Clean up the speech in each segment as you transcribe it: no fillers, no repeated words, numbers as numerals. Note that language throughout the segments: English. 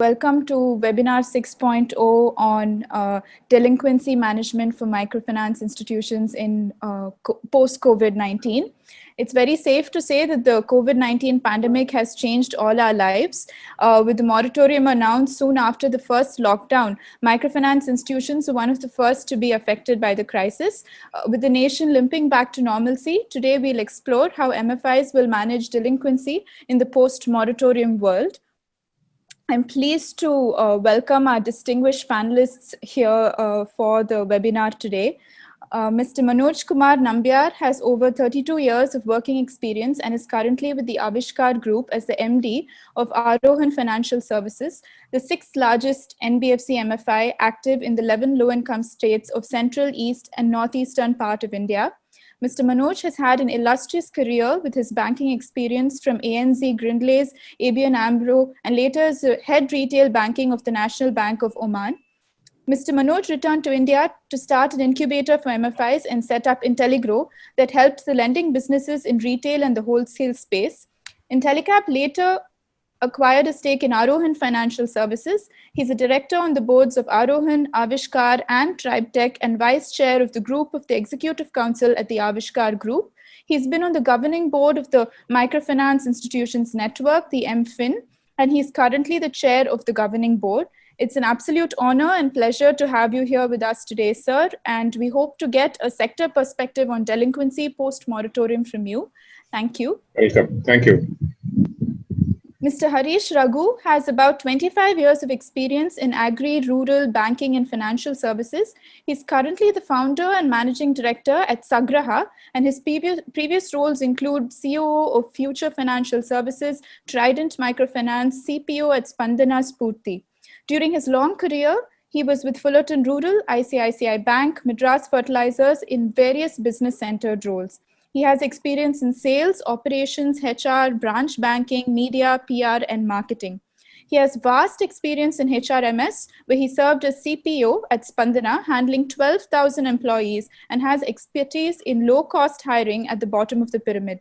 Welcome to webinar 6.0 on delinquency management for microfinance institutions in post-COVID-19. It's very safe to say that the COVID-19 pandemic has changed all our lives. With the moratorium announced soon after the first lockdown, microfinance institutions were one of the first to be affected by the crisis. With the nation limping back to normalcy, today we'll explore how MFIs will manage delinquency in the post-moratorium world. I'm pleased to welcome our distinguished panelists here for the webinar today. Mr. Manoj Kumar Nambiar has over 32 years of working experience and is currently with the Avishkar Group as the MD of Arohan Financial Services, the sixth largest NBFC MFI active in the 11 low-income states of central, east, and northeastern part of India. Mr. Manoj has had an illustrious career with his banking experience from ANZ, Grindlays, ABN AMRO, and later as head retail banking of the National Bank of Oman. Mr. Manoj returned to India to start an incubator for MFIs and set up Intelligrow that helped the lending businesses in retail and the wholesale space. Intellicap later acquired a stake in Arohan Financial Services. He's a director on the boards of Arohan, Avishkar, and TribeTech, and vice chair of the group of the Executive Council at the Avishkar Group. He's been on the governing board of the Microfinance Institutions Network, the MFIN, and he's currently the chair of the governing board. It's an absolute honor and pleasure to have you here with us today, sir, and we hope to get a sector perspective on delinquency post-moratorium from you. Thank you. Welcome. Thank you. Mr. Harish Raghu has about 25 years of experience in agri, rural, banking, and financial services. He's currently the founder and managing director at Sagraha, and his previous roles include COO of Future Financial Services, Trident Microfinance, CPO at Spandana Spurti. During his long career, he was with Fullerton Rural, ICICI Bank, Madras Fertilizers in various business-centered roles. He has experience in sales, operations, HR, branch banking, media, PR, and marketing. He has vast experience in HRMS, where he served as CPO at Spandana, handling 12,000 employees, and has expertise in low-cost hiring at the bottom of the pyramid.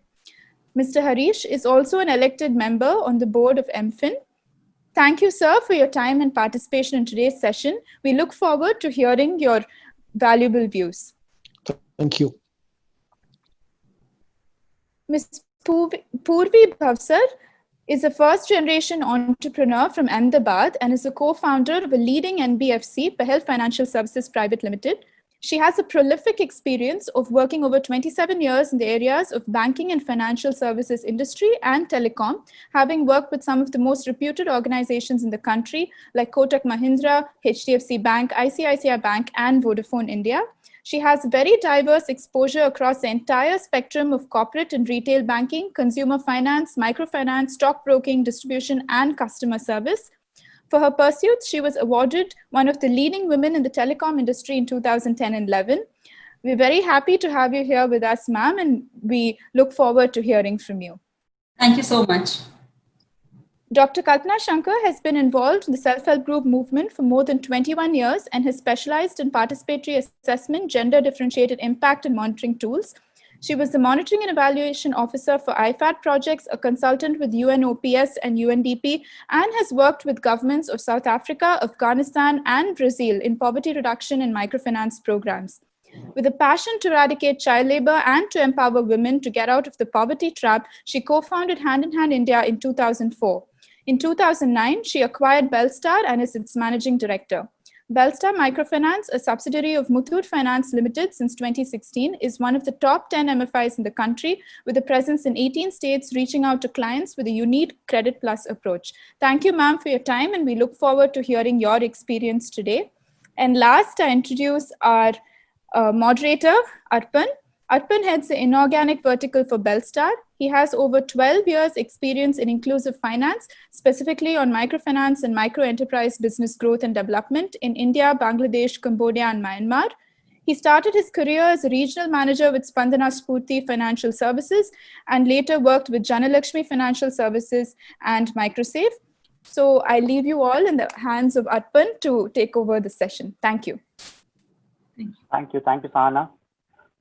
Mr. Harish is also an elected member on the board of MFIN. Thank you, sir, for your time and participation in today's session. We look forward to hearing your valuable views. Thank you. Ms. Purvi Bhavsar is a first-generation entrepreneur from Ahmedabad and is a co-founder of a leading NBFC, Pahel Financial Services Private Limited. She has a prolific experience of working over 27 years in the areas of banking and financial services industry and telecom, having worked with some of the most reputed organizations in the country like Kotak Mahindra, HDFC Bank, ICICI Bank, and Vodafone India. She has very diverse exposure across the entire spectrum of corporate and retail banking, consumer finance, microfinance, stockbroking, distribution, and customer service. For her pursuits, she was awarded one of the leading women in the telecom industry in 2010 and 11. We're very happy to have you here with us, ma'am, and we look forward to hearing from you. Thank you so much. Dr. Kalpana Shankar has been involved in the self-help group movement for more than 21 years and has specialized in participatory assessment, gender-differentiated impact and monitoring tools. She was the monitoring and evaluation officer for IFAD projects, a consultant with UNOPS and UNDP, and has worked with governments of South Africa, Afghanistan, and Brazil in poverty reduction and microfinance programs. With a passion to eradicate child labor and to empower women to get out of the poverty trap, she co-founded Hand in Hand India in 2004. In 2009, she acquired Belstar and is its managing director. Belstar Microfinance, a subsidiary of Muthoot Finance Limited since 2016, is one of the top 10 MFIs in the country with a presence in 18 states, reaching out to clients with a unique Credit Plus approach. Thank you, ma'am, for your time, and we look forward to hearing your experience today. And last, I introduce our moderator, Arpan. Arpan heads the inorganic vertical for Belstar. He has over 12 years experience in inclusive finance, specifically on microfinance and micro-enterprise business growth and development in India, Bangladesh, Cambodia, and Myanmar. He started his career as a regional manager with Spandana Spurti Financial Services and later worked with Janalakshmi Financial Services and Microsafe. So I leave you all in the hands of Arpan to take over the session. Thank you. Thank you, Sahana.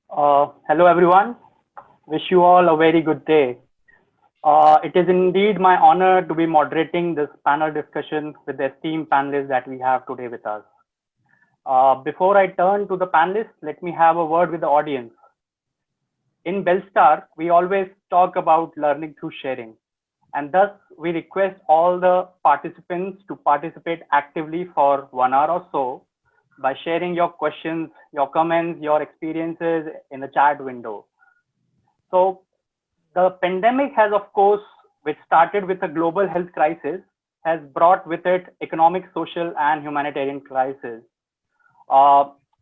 Hello, everyone. Wish you all a very good day. It is indeed my honor to be moderating this panel discussion with the esteemed panelists that we have today with us. Before I turn to the panelists, let me have a word with the audience. In Belstar, we always talk about learning through sharing, and thus we request all the participants to participate actively for 1 hour or so by sharing your questions, your comments, your experiences in the chat window. So the pandemic has, of course, which started with a global health crisis, has brought with it economic, social, and humanitarian crisis,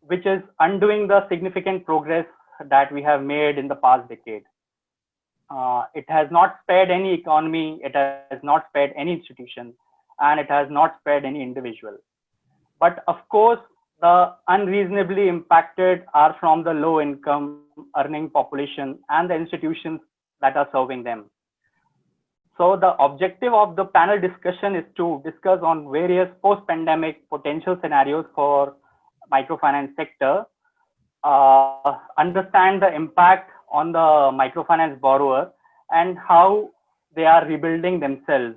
which is undoing the significant progress that we have made in the past decade. It has not spared any economy, it has not spared any institution, and it has not spared any individual. But of course, the unreasonably impacted are from the low income earning population and the institutions that are serving them. So the objective of the panel discussion is to discuss on various post-pandemic potential scenarios for microfinance sector, understand the impact on the microfinance borrower and how they are rebuilding themselves.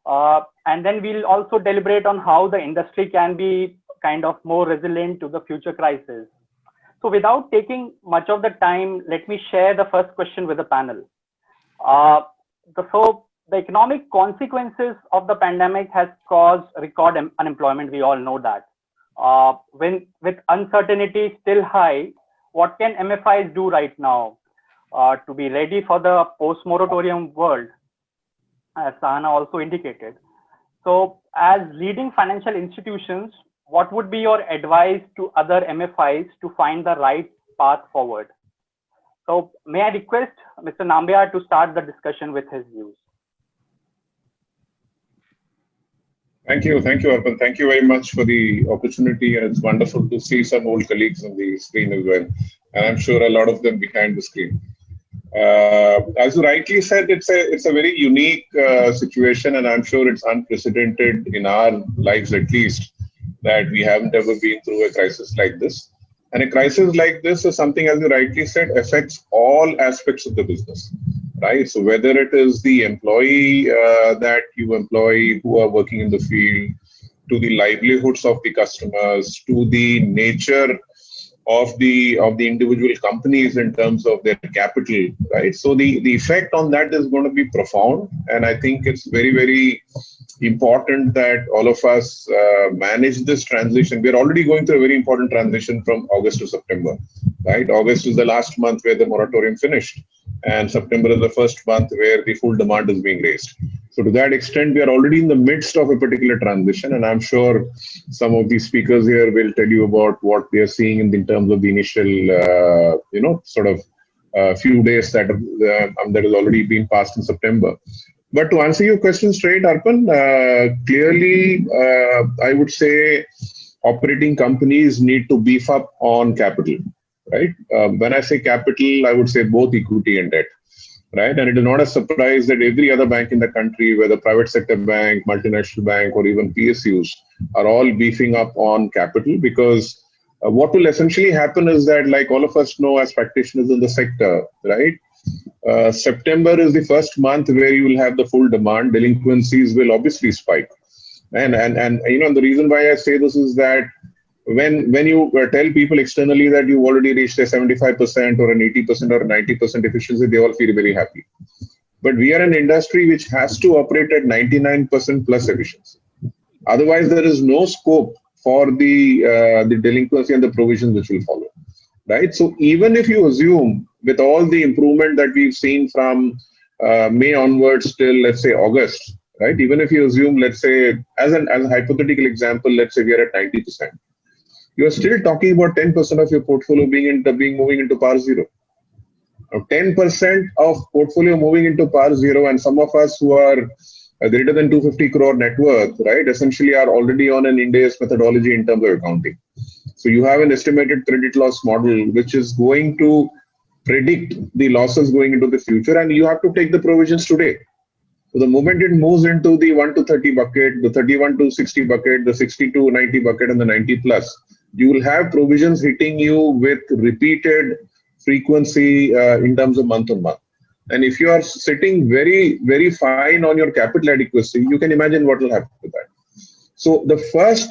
And then we'll also deliberate on how the industry can be kind of more resilient to the future crisis. So without taking much of the time, let me share the first question with the panel. So the economic consequences of the pandemic has caused record unemployment. We all know that. With uncertainty still high, what can MFIs do right now to be ready for the post-moratorium world, as Sahana also indicated? So as leading financial institutions, what would be your advice to other MFIs to find the right path forward? So may I request Mr. Nambiar to start the discussion with his views. Thank you, Arpan. Thank you very much for the opportunity, and it's wonderful to see some old colleagues on the screen as well, and I'm sure a lot of them behind the screen. As you rightly said, it's a very unique situation, and I'm sure it's unprecedented in our lives at least, that we haven't ever been through a crisis like this. And a crisis like this is something, as you rightly said, affects all aspects of the business, right? So whether it is the employee that you employ who are working in the field, to the livelihoods of the customers, to the nature of the individual companies in terms of their capital, right? So the effect on that is going to be profound, and I think it's very, very important that all of us manage this transition. We're already going through a very important transition from August to September, right? August is the last month where the moratorium finished, and September is the first month where the full demand is being raised. So to that extent, we are already in the midst of a particular transition, and I'm sure some of these speakers here will tell you about what they are seeing in terms of the initial, few days that has already been passed in September. But to answer your question straight, Arpan, clearly, I would say operating companies need to beef up on capital, right? When I say capital, I would say both equity and debt, right? And it is not a surprise that every other bank in the country, whether private sector bank, multinational bank, or even PSUs, are all beefing up on capital, because what will essentially happen is that, like all of us know as practitioners in the sector, right? September is the first month where you will have the full demand. Delinquencies will obviously spike, and the reason why I say this is that when you tell people externally that you've already reached a 75% or an 80% or 90% efficiency, they all feel very happy. But we are an industry which has to operate at 99% plus efficiency. Otherwise, there is no scope for the delinquency and the provisions which will follow, right? So even if you assume, with all the improvement that we've seen from May onwards till, let's say, August, right? Even if you assume, let's say, as a hypothetical example, let's say we are at 90%, you are still talking about 10% of your portfolio moving into par zero. Now, 10% of portfolio moving into par zero, and some of us who are greater than 250 crore net worth, right, essentially are already on an Ind AS methodology in terms of accounting. So you have an estimated credit loss model which is going to predict the losses going into the future, and you have to take the provisions today. So the moment it moves into the 1 to 30 bucket, the 31 to 60 bucket, the 60 to 90 bucket, and the 90 plus, you will have provisions hitting you with repeated frequency in terms of month on month. And if you are sitting very, very fine on your capital adequacy, you can imagine what will happen to that. So the first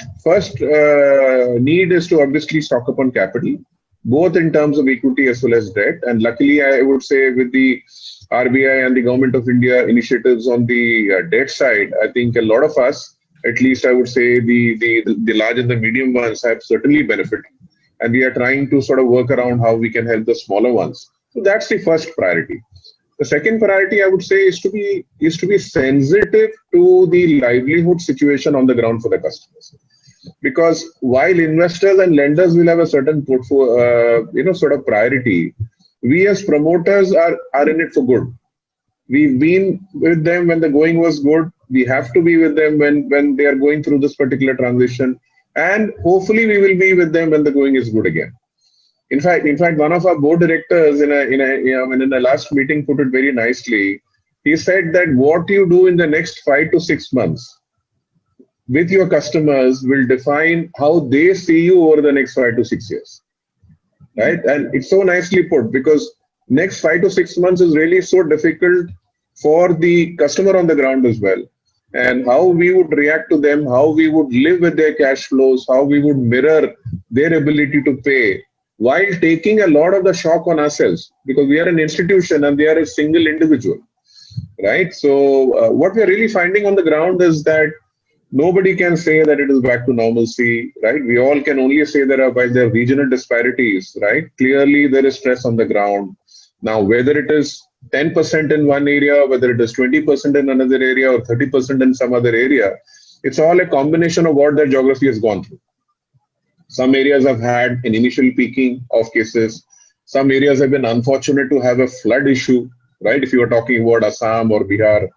need is to obviously stock up on capital, both in terms of equity as well as debt. And luckily, I would say with the RBI and the Government of India initiatives on the debt side, I think a lot of us, at least I would say the large and the medium ones, have certainly benefited. And we are trying to sort of work around how we can help the smaller ones. So that's the first priority. The second priority, I would say, is to be sensitive to the livelihood situation on the ground for the customers. Because while investors and lenders will have a certain portfolio, sort of priority, we as promoters are in it for good. We've been with them when the going was good. We have to be with them when they are going through this particular transition, and hopefully we will be with them when the going is good again. In fact, one of our board directors in the last meeting put it very nicely. He said that what you do in the next 5 to 6 months with your customers will define how they see you over the next 5 to 6 years, right? And it's so nicely put, because next 5 to 6 months is really so difficult for the customer on the ground as well. And how we would react to them, how we would live with their cash flows, how we would mirror their ability to pay, while taking a lot of the shock on ourselves, because we are an institution and they are a single individual, right? So what we are really finding on the ground is that nobody can say that it is back to normalcy, right? We all can only say while there are regional disparities, right? Clearly there is stress on the ground. Now, whether it is 10% in one area, whether it is 20% in another area, or 30% in some other area, it's all a combination of what the geography has gone through. Some areas have had an initial peaking of cases. Some areas have been unfortunate to have a flood issue, right? If you are talking about Assam or Bihar,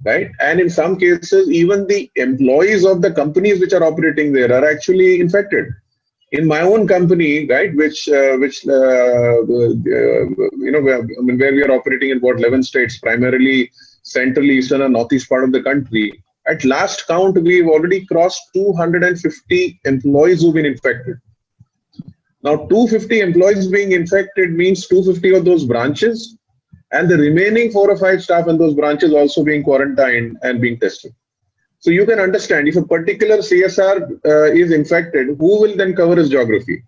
right? And in some cases, even the employees of the companies which are operating there are actually infected. In my own company, right, where we are operating in about 11 states, primarily central, eastern, and northeast part of the country. At last count, we've already crossed 250 employees who've been infected. Now, 250 employees being infected means 250 of those branches, and the remaining 4 or 5 staff in those branches also being quarantined and being tested. So you can understand, if a particular CSR is infected, who will then cover his geography?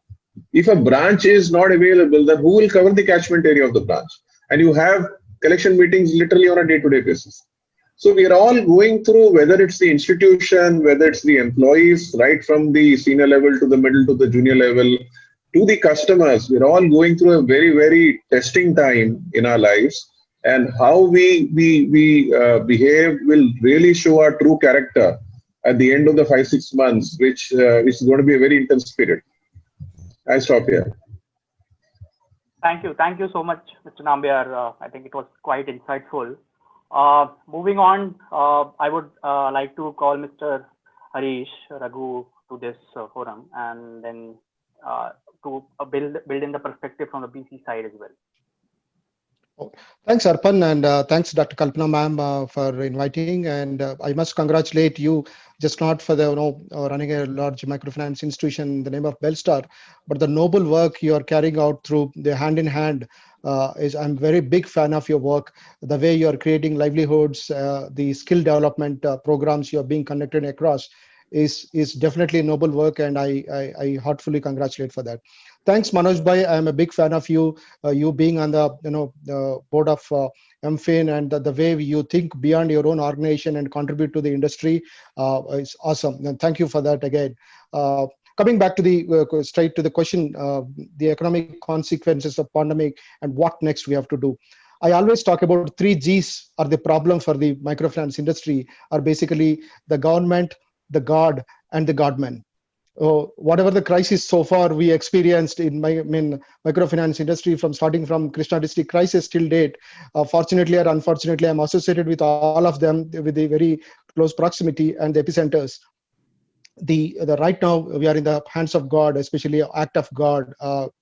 If a branch is not available, then who will cover the catchment area of the branch? And you have collection meetings literally on a day-to-day basis. So we are all going through, whether it's the institution, whether it's the employees, right from the senior level to the middle to the junior level, to the customers, we're all going through a very, very testing time in our lives. And how we behave will really show our true character at the end of the 5-6 months, which is going to be a very intense period. I stop here. Thank you so much, Mr. Nambiar. I think it was quite insightful. Moving on, I would like to call Mr. Harish Raghu to this forum, and then to build in the perspective from the BC side as well. Thanks, Arpan, and thanks, Dr. Kalpana ma'am, for inviting. And I must congratulate you, just not for the running a large microfinance institution in the name of Belstar, but the noble work you are carrying out through the hand in hand. I'm very big fan of your work. The way you are creating livelihoods, the skill development programs you are being conducted across is definitely noble work, and I heartfully congratulate for that. Thanks, Manoj Bhai. I'm a big fan of you. You being on the board of MFIN, and the way you think beyond your own organization and contribute to the industry is awesome. And thank you for that again. Coming back to the straight to the question, the economic consequences of pandemic and what next we have to do. I always talk about 3 Gs are the problem for the microfinance industry, are basically the government, the God, and the Godman. Whatever the crisis so far we experienced in microfinance industry, starting from Krishna district crisis till date, fortunately or unfortunately, I'm associated with all of them with a very close proximity and the epicenters. The right now we are in the hands of God, especially act of God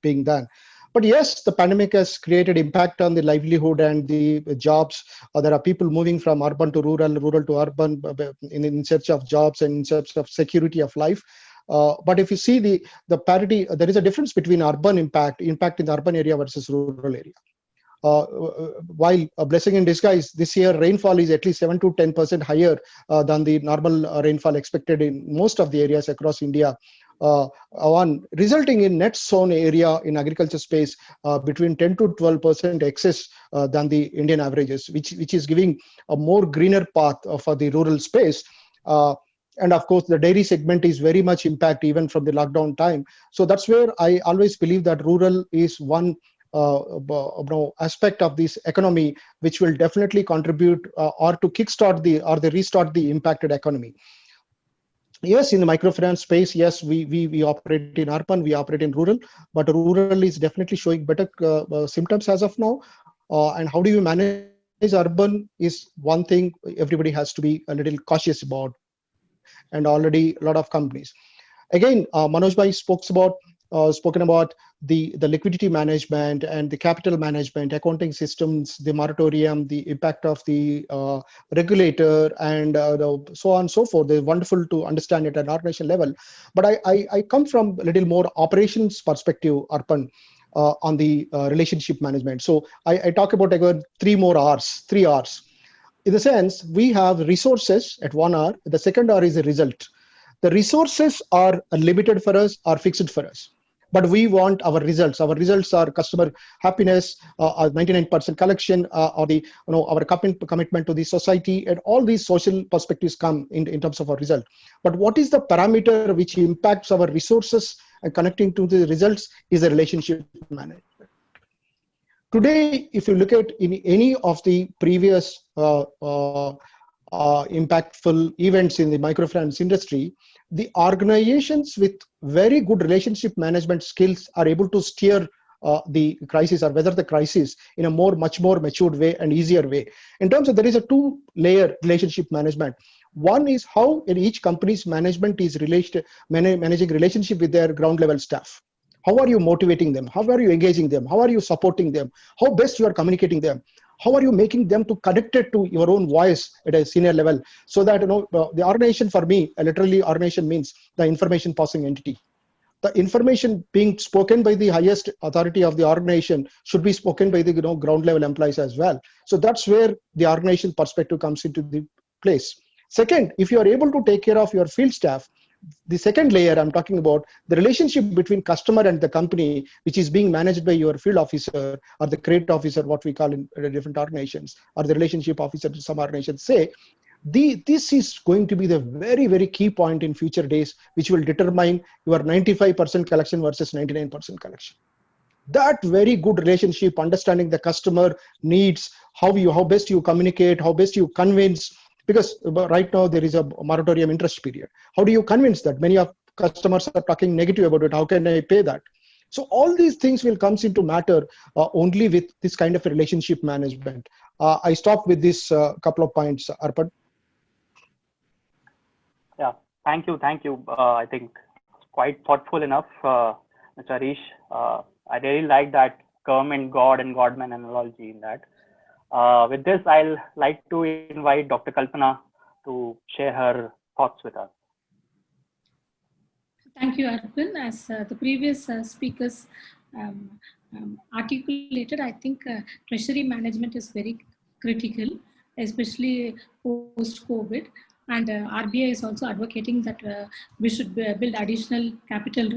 being done. But yes, the pandemic has created impact on the livelihood and the jobs. There are people moving from urban to rural, rural to urban in search of jobs and in search of security of life. But if you see the parity, there is a difference between urban impact in the urban area versus rural area. while a blessing in disguise, this year rainfall is at least 7 to 10% higher than the normal rainfall expected in most of the areas across India. Resulting in net sown area in agriculture space between 10 to 12% excess than the Indian averages, which is giving a more greener path for the rural space. And of course, the dairy segment is very much impacted even from the lockdown time. So that's where I always believe that rural is one aspect of this economy which will definitely contribute or to kickstart the restart the impacted economy. Yes, in the microfinance space, yes, we operate in urban, we operate in rural, but rural is definitely showing better symptoms as of now. And how do you manage urban is one thing everybody has to be a little cautious about, and already a lot of companies. Again, Manoj Bhai spoken about the liquidity management and the capital management, accounting systems, the moratorium, the impact of the regulator, and so on and so forth. They're wonderful to understand at an organization level. But I come from a little more operations perspective, Arpan, on the relationship management. So I talk about again three R's. In the sense, we have resources at 1 R. The second R is a result. The resources are limited for us, are fixed for us. But we want our results. Our results are customer happiness, our 99% collection, or our commitment to the society, and all these social perspectives come in terms of our result. But what is the parameter which impacts our resources and connecting to the results is the relationship management. Today, if you look at in any of the previous impactful events in the microfinance industry, the organizations with very good relationship management skills are able to steer the crisis or weather the crisis in a much more matured way and easier way. In terms of, there is a two-layer relationship management. One is how in each company's management is managing relationship with their ground level staff. How are you motivating them? How are you engaging them? How are you supporting them? How best you are communicating them? How are you making them to connected to your own voice at a senior level? So that the organization, for me, literally organization means the information passing entity. The information being spoken by the highest authority of the organization should be spoken by the ground level employees as well. So that's where the organization perspective comes into the place. Second, if you are able to take care of your field staff, the second layer I'm talking about, the relationship between customer and the company, which is being managed by your field officer or the credit officer, what we call in different organizations, or the relationship officer to some organizations say, this is going to be the very, very key point in future days, which will determine your 95% collection versus 99% collection. That very good relationship, understanding the customer needs, how best you communicate, how best you convince. Because right now there is a moratorium interest period. How do you convince that? Many of customers are talking negative about it. How can I pay that? So all these things will come into matter only with this kind of a relationship management. I stop with this couple of points, Arpan. Yeah, thank you. I think quite thoughtful enough, Mr. Harish. I really like that government, God and Godman analogy in that. With this, I'll like to invite Dr. Kalpana to share her thoughts with us. Thank you, Arpan. As the previous speakers articulated, I think treasury management is very critical, especially post-COVID. And RBI is also advocating that we should build additional capital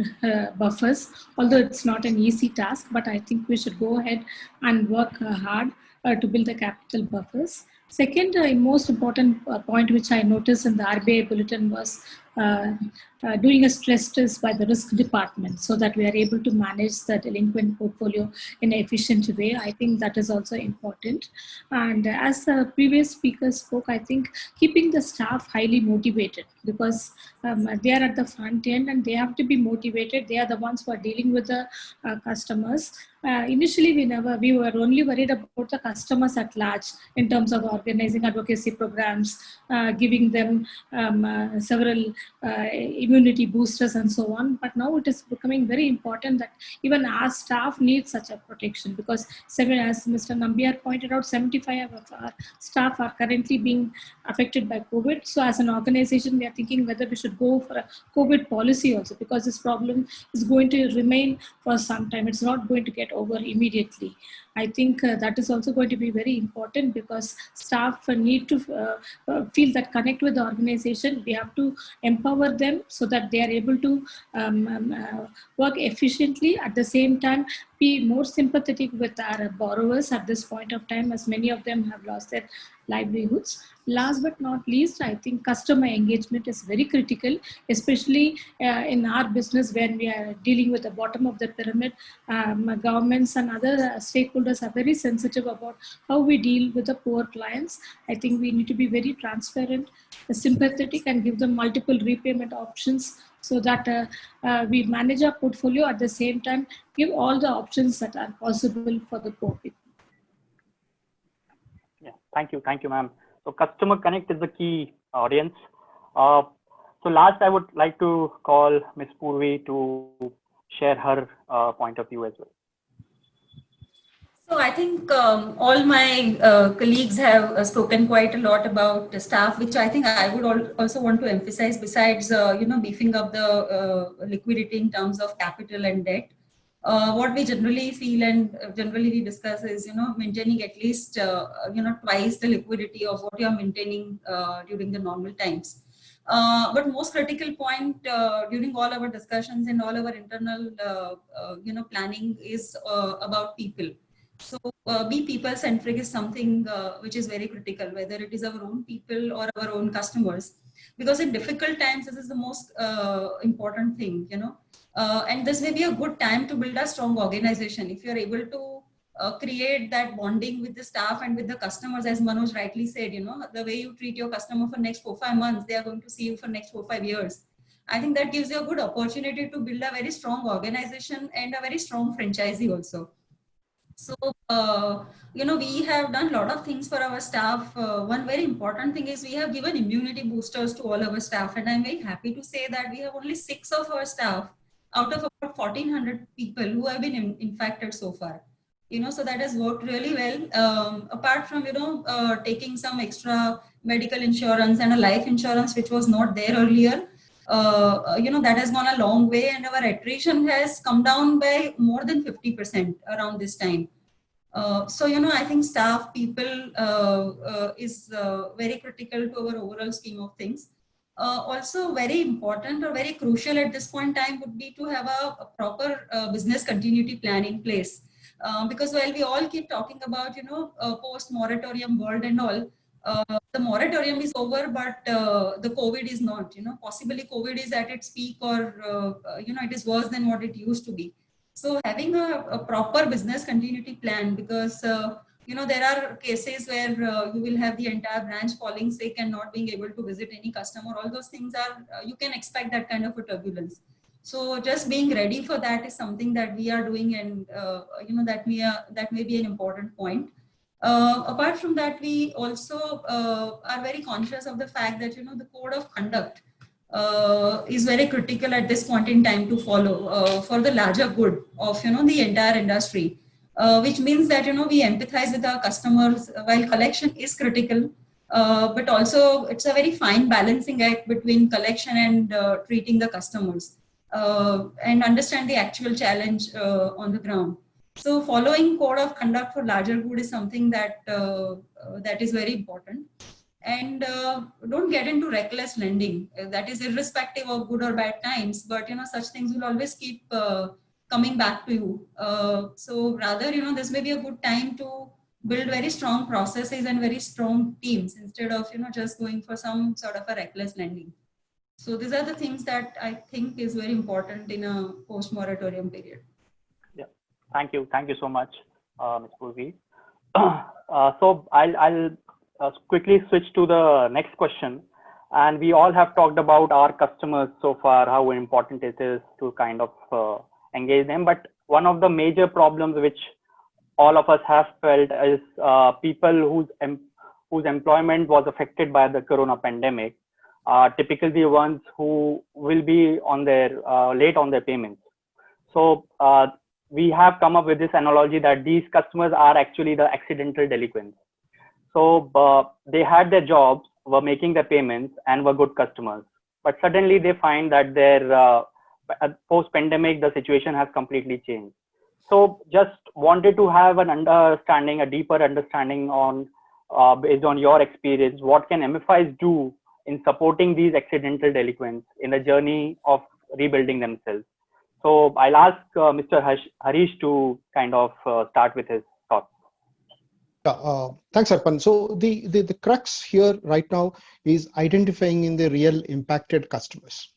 buffers, although it's not an easy task, but I think we should go ahead and work hard to build the capital buffers. Second, most important point which I noticed in the RBI bulletin was doing a stress test by the risk department so that we are able to manage the delinquent portfolio in an efficient way. I think that is also important. And as the previous speaker spoke, I think keeping the staff highly motivated, because they are at the front end and they have to be motivated. They are the ones who are dealing with the customers. Initially, we were only worried about the customers at large in terms of organizing advocacy programs, giving them several immunity boosters and so on. But now it is becoming very important that even our staff need such a protection, because as Mr. Nambiar pointed out, 75 of our staff are currently being affected by COVID. So as an organization, we are thinking whether we should go for a COVID policy also, because this problem is going to remain for some time. It's not going to get over immediately. I think that is also going to be very important, because staff need to feel that connect with the organization. We have to empower them so that they are able to work efficiently. At the same time, be more sympathetic with our borrowers at this point of time, as many of them have lost their livelihoods. Last but not least, I think customer engagement is very critical, especially in our business when we are dealing with the bottom of the pyramid. Governments and other stakeholders are very sensitive about how we deal with the poor clients. I think we need to be very transparent, sympathetic, and give them multiple repayment options, so that we manage our portfolio, at the same time give all the options that are possible for the poor people. Yeah, thank you, ma'am. So customer connect is the key audience. So last, I would like to call Ms. Purvi to share her point of view as well. So I think all my colleagues have spoken quite a lot about the staff, which I think I would also want to emphasize. Besides, beefing up the liquidity in terms of capital and debt, what we generally feel and generally we discuss is, maintaining at least, twice the liquidity of what you are maintaining during the normal times. But most critical point during all our discussions and all our internal, planning is about people. So be people centric is something which is very critical, whether it is our own people or our own customers, because in difficult times, this is the most important thing, and this may be a good time to build a strong organization. If you're able to create that bonding with the staff and with the customers, as Manoj rightly said, the way you treat your customer for next 4-5 months, they are going to see you for next 4-5 years. I think that gives you a good opportunity to build a very strong organization and a very strong franchisee also. So, we have done a lot of things for our staff. One very important thing is we have given immunity boosters to all our staff. And I'm very happy to say that we have only 6 of our staff out of about 1,400 people who have been infected so far. So that has worked really well. Apart from, taking some extra medical insurance and a life insurance, which was not there earlier, that has gone a long way, and our attrition has come down by more than 50% around this time. So, I think staff people is very critical to our overall scheme of things. Also very important or very crucial at this point in time would be to have a proper business continuity plan in place. Because while we all keep talking about, post-moratorium world and all, the moratorium is over, but the COVID is not. Possibly COVID is at its peak, or it is worse than what it used to be. So having a proper business continuity plan, because there are cases where you will have the entire branch falling sick and not being able to visit any customer. All those things are you can expect that kind of a turbulence. So just being ready for that is something that we are doing, and that may be an important point. Apart from that, we also are very conscious of the fact that the code of conduct is very critical at this point in time to follow for the larger good of the entire industry, which means that we empathize with our customers while collection is critical, but also it's a very fine balancing act between collection and treating the customers and understand the actual challenge on the ground. So following code of conduct for larger good is something that that is very important. And don't get into reckless lending. That is irrespective of good or bad times, but such things will always keep coming back to you. So rather, this may be a good time to build very strong processes and very strong teams instead of just going for some sort of a reckless lending. So these are the things that I think is very important in a post-moratorium period. Yeah, thank you so much, Ms. Purvi. So I'll quickly switch to the next question. And we all have talked about our customers so far, how important it is to kind of engage them. But one of the major problems which all of us have felt is people whose employment was affected by the corona pandemic. are typically the ones who will be on their late on their payments. So we have come up with this analogy that these customers are actually the accidental delinquents. So they had their jobs, were making their payments, and were good customers. But suddenly they find that their post-pandemic, the situation has completely changed. So just wanted to have an understanding, a deeper understanding on, based on your experience, what can MFIs do in supporting these accidental delinquents in the journey of rebuilding themselves. So I'll ask Mr. Harish to kind of start with his thoughts. Thanks, Arpan. So the crux here right now is identifying in the real impacted customers.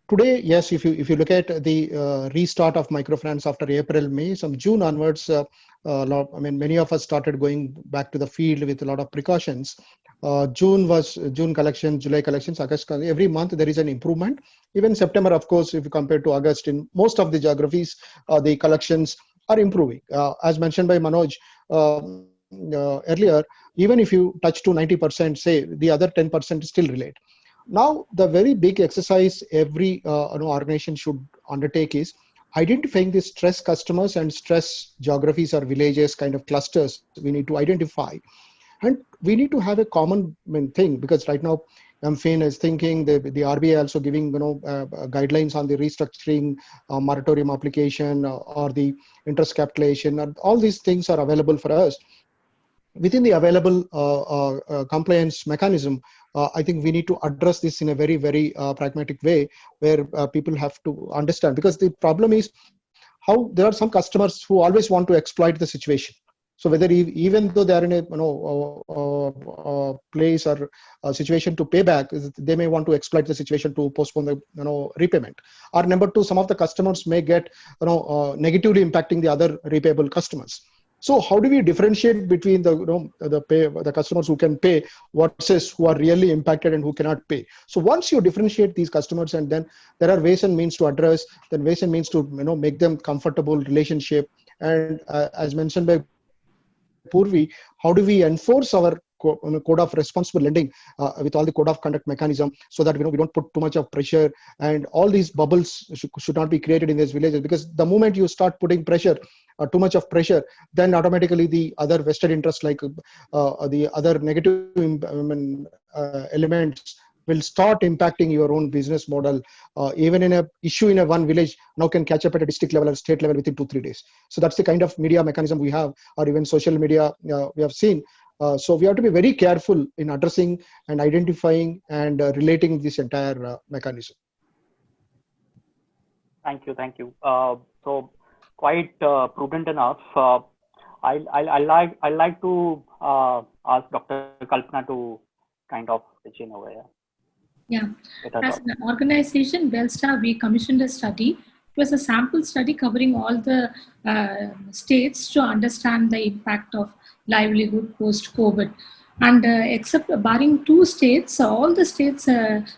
Today, yes, if you look at the restart of microfinance after April, May, some June onwards, many of us started going back to the field with a lot of precautions. June collections, July collections, August, every month there is an improvement. Even September, of course, if you compare to August, in most of the geographies, the collections are improving. As mentioned by Manoj earlier, even if you touch to 90%, say the other 10% still relate. Now, the very big exercise every organization should undertake is identifying the stress customers and stress geographies or villages, kind of clusters we need to identify. And we need to have a common thing, because right now MFIN is thinking, the RBI also giving guidelines on the restructuring, moratorium application, or the interest capitalization, and all these things are available for us. Within the available compliance mechanism, I think we need to address this in a very, very pragmatic way, where people have to understand, because the problem is how there are some customers who always want to exploit the situation. So whether even though they are in a place or a situation to pay back, they may want to exploit the situation to postpone the repayment. Or number two, some of the customers may get negatively impacting the other repayable customers. So how do we differentiate between the customers who can pay versus who are really impacted and who cannot pay? So once you differentiate these customers, and then there are ways and means to address, then ways and means to make them comfortable relationship. And as mentioned by Purvi, how do we enforce our code of responsible lending with all the code of conduct mechanism, so that we don't put too much of pressure, and all these bubbles should not be created in these villages, because the moment you start putting pressure, too much of pressure, then automatically the other vested interests, like the other negative elements, will start impacting your own business model. Even in a issue in a one village now can catch up at a district level or state level within 2-3 days. So that's the kind of media mechanism we have, or even social media we have seen. So we have to be very careful in addressing and identifying and relating this entire mechanism. Thank you. So quite prudent enough. I like to ask Dr. Kalpana to kind of pitch in over here. Yeah, as an organization, Belstar, we commissioned a study. It was a sample study covering all the states to understand the impact of livelihood post-COVID. And except barring 2 states, all the states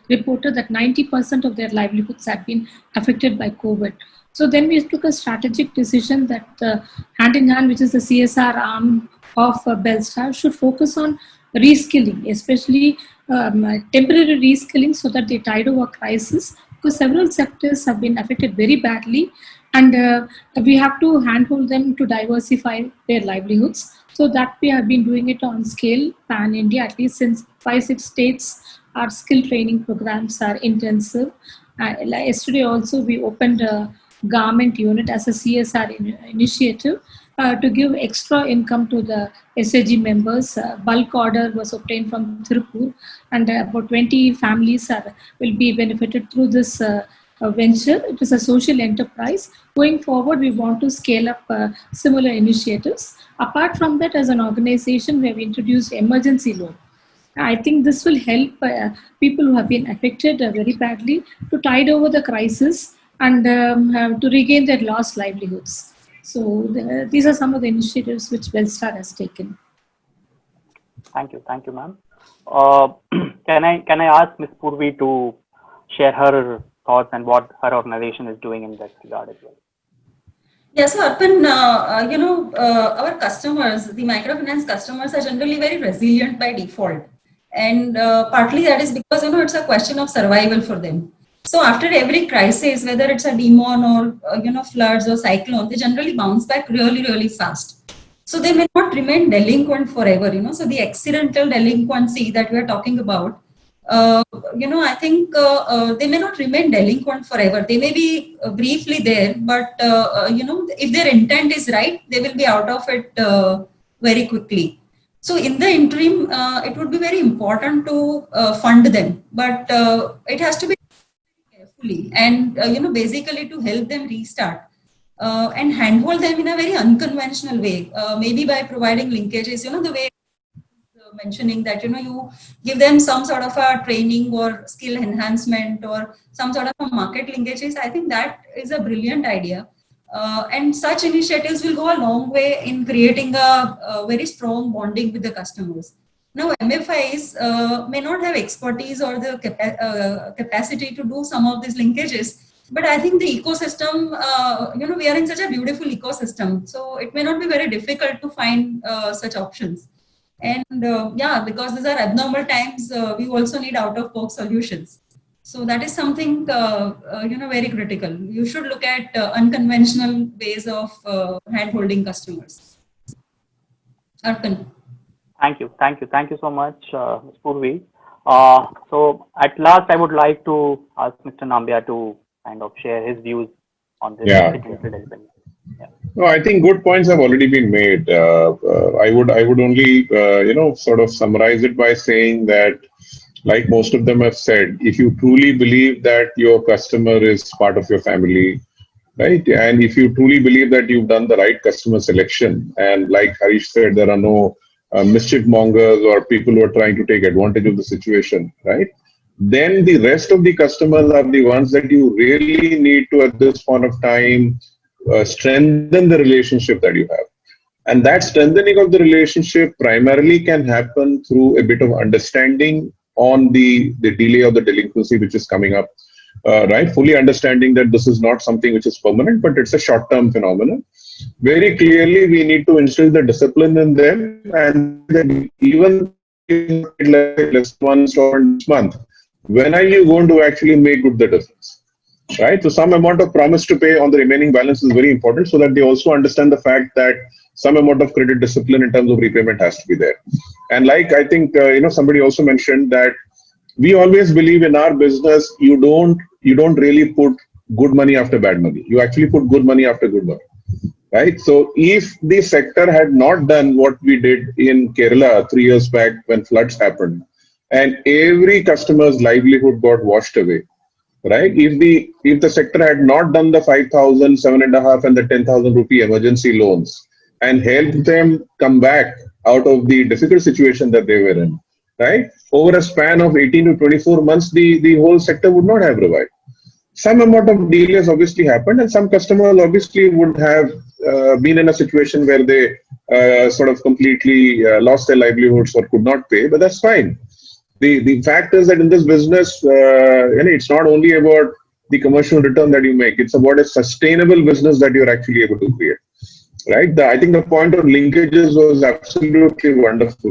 reported that 90% of their livelihoods had been affected by COVID. So then we took a strategic decision that hand in hand, which is the CSR arm of Belstar, should focus on reskilling, especially temporary reskilling, so that they tide over crisis, because several sectors have been affected very badly, and we have to handhold them to diversify their livelihoods. So that we have been doing it on scale pan-India, at least since 5-6 states. Our skill training programs are intensive. Yesterday also we opened a garment unit as a CSR initiative to give extra income to the SAG members. Bulk order was obtained from Tirupur, and about 20 families will be benefited through this venture. It is a social enterprise. Going forward, we want to scale up similar initiatives. Apart from that, as an organization, we have introduced emergency loan. I think this will help people who have been affected very badly to tide over the crisis and to regain their lost livelihoods. So these are some of the initiatives which Belstar has taken. Thank you, ma'am. Can I ask Ms. Purvi to share her thoughts and what her organization is doing in that regard as well? Yes, so Arpan, our customers, the microfinance customers, are generally very resilient by default. And partly that is because, it's a question of survival for them. So after every crisis, whether it's a demon or, floods or cyclone, they generally bounce back really, really fast. So they may not remain delinquent forever, So the accidental delinquency that we are talking about, I think they may not remain delinquent forever. They may be briefly there, but, if their intent is right, they will be out of it very quickly. So in the interim, it would be very important to fund them, but it has to be carefully and, basically to help them restart and handhold them in a very unconventional way, maybe by providing linkages, the way mentioning that, you give them some sort of a training or skill enhancement or some sort of a market linkages. I think that is a brilliant idea. And such initiatives will go a long way in creating a very strong bonding with the customers. Now, MFIs may not have expertise or the capacity to do some of these linkages, but I think the ecosystem, we are in such a beautiful ecosystem, so it may not be very difficult to find such options. And because these are abnormal times, we also need out-of-box solutions. So that is something, very critical. You should look at unconventional ways of hand-holding customers. Arpan. Thank you so much, Ms. Purvi. So at last, I would like to ask Mr. Nambiar to kind of share his views on this. Yeah. No, I think good points have already been made. I would only sort of summarize it by saying that, like most of them have said, if you truly believe that your customer is part of your family, right, and if you truly believe that you've done the right customer selection, and like Harish said, there are no mischief mongers or people who are trying to take advantage of the situation, right, then the rest of the customers are the ones that you really need to, at this point of time, strengthen the relationship that you have. And that strengthening of the relationship primarily can happen through a bit of understanding on the delay of the delinquency which is coming up, right? Fully understanding that this is not something which is permanent, but it's a short-term phenomenon. Very clearly, we need to instill the discipline in them, and then even less one installment this month, when are you going to actually make good the difference? Right? So some amount of promise to pay on the remaining balance is very important, so that they also understand the fact that some amount of credit discipline in terms of repayment has to be there. And like I think somebody also mentioned that we always believe in our business, you don't really put good money after bad money. You actually put good money after good money. Right? So if the sector had not done what we did in Kerala 3 years back when floods happened, and every customer's livelihood got washed away, right? If the sector had not done the 5,000, 7.5, and the 10,000 rupee emergency loans and helped them come back out of the difficult situation that they were in, right? Over a span of 18 to 24 months, the whole sector would not have revived. Some amount of delays obviously happened, and some customers obviously would have been in a situation where they sort of completely lost their livelihoods or could not pay, but that's fine. The fact is that in this business, it's not only about the commercial return that you make, it's about a sustainable business that you're actually able to create. Right? I think the point of linkages was absolutely wonderful.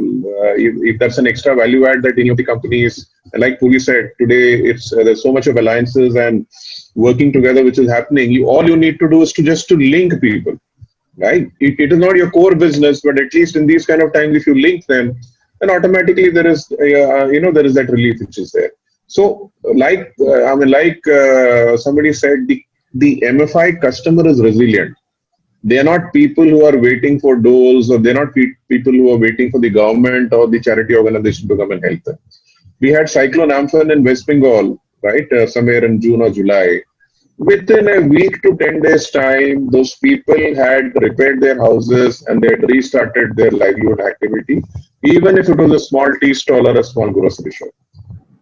If that's an extra value add that any of the companies, like Puri said, today there's so much of alliances and working together which is happening. All you need to do is to link people. Right? It is not your core business, but at least in these kind of times, if you link them, then automatically there is there is that relief which is there. So like somebody said, the MFI customer is resilient. They are not people who are waiting for doles, or they're not people who are waiting for the government or the charity organization to come and help them. We had Cyclone Amphan in West Bengal, right, somewhere in June or July. Within a week to 10 days time, those people had repaired their houses and they had restarted their livelihood activity, even if it was a small tea stall or a small grocery shop.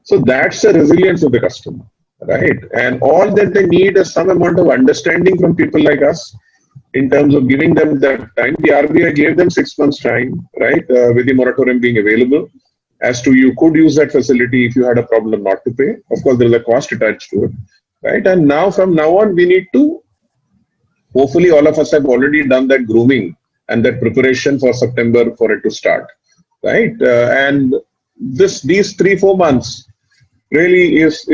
So that's the resilience of the customer, right? And all that they need is some amount of understanding from people like us, in terms of giving them that time. The RBI gave them 6 months time, right, with the moratorium being available, as to you could use that facility if you had a problem not to pay. Of course, there is a cost attached to it, right? And now, from now on, we need to, hopefully all of us have already done that grooming and that preparation for September for it to start, right? And these 3-4 months really is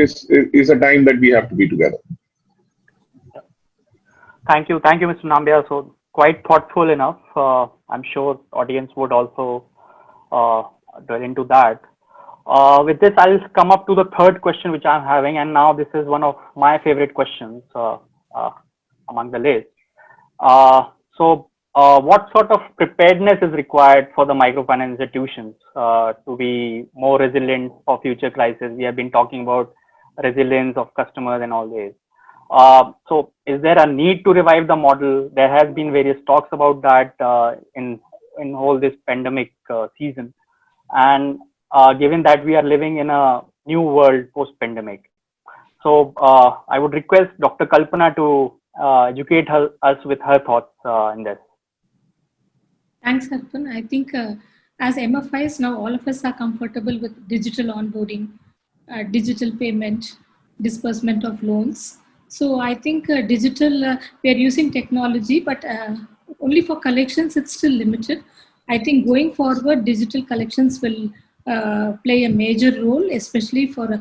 a time that we have to be together. Thank you, Mr. Nambia. So quite thoughtful enough. I'm sure audience would also dwell into that. With this, I'll come up to the third question which I'm having, and now this is one of my favorite questions among the list. What sort of preparedness is required for the microfinance institutions to be more resilient for future crises? We have been talking about resilience of customers and all this. So is there a need to revive the model? There has been various talks about that in whole this pandemic season. And given that we are living in a new world post-pandemic. So I would request Dr. Kalpana to educate us with her thoughts in this. Thanks, Arpan. I think as MFIs, now all of us are comfortable with digital onboarding, digital payment, disbursement of loans. So I think digital, we are using technology, but only for collections, it's still limited. I think going forward, digital collections will play a major role, especially for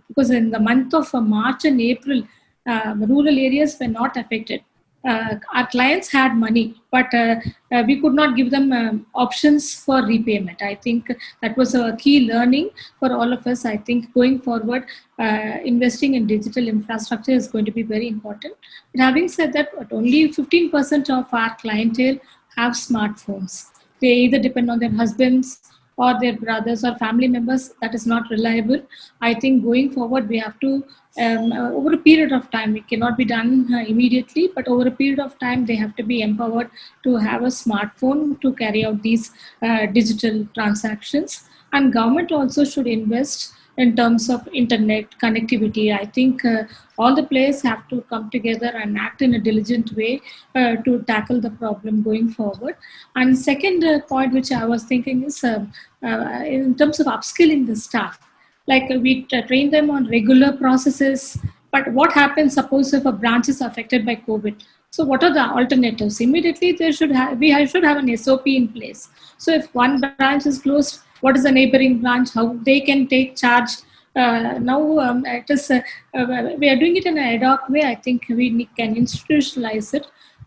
because in the month of March and April, rural areas were not affected. Our clients had money, but we could not give them options for repayment. I think that was a key learning for all of us. I think going forward, investing in digital infrastructure is going to be very important. But having said that, only 15% of our clientele have smartphones. They either depend on their husbands or their brothers or family members. That is not reliable. I think going forward, we have to, over a period of time, it cannot be done immediately, but over a period of time, they have to be empowered to have a smartphone to carry out these digital transactions. And government also should invest in terms of internet connectivity. I think all the players have to come together and act in a diligent way to tackle the problem going forward. And second point which I was thinking is in terms of upskilling the staff. Like we train them on regular processes, but what happens suppose if a branch is affected by COVID? So what are the alternatives? Immediately we should have an SOP in place. So if one branch is closed, what is the neighboring branch? How they can take charge? Now it is we are doing it in an ad hoc way. I think we can institutionalize it.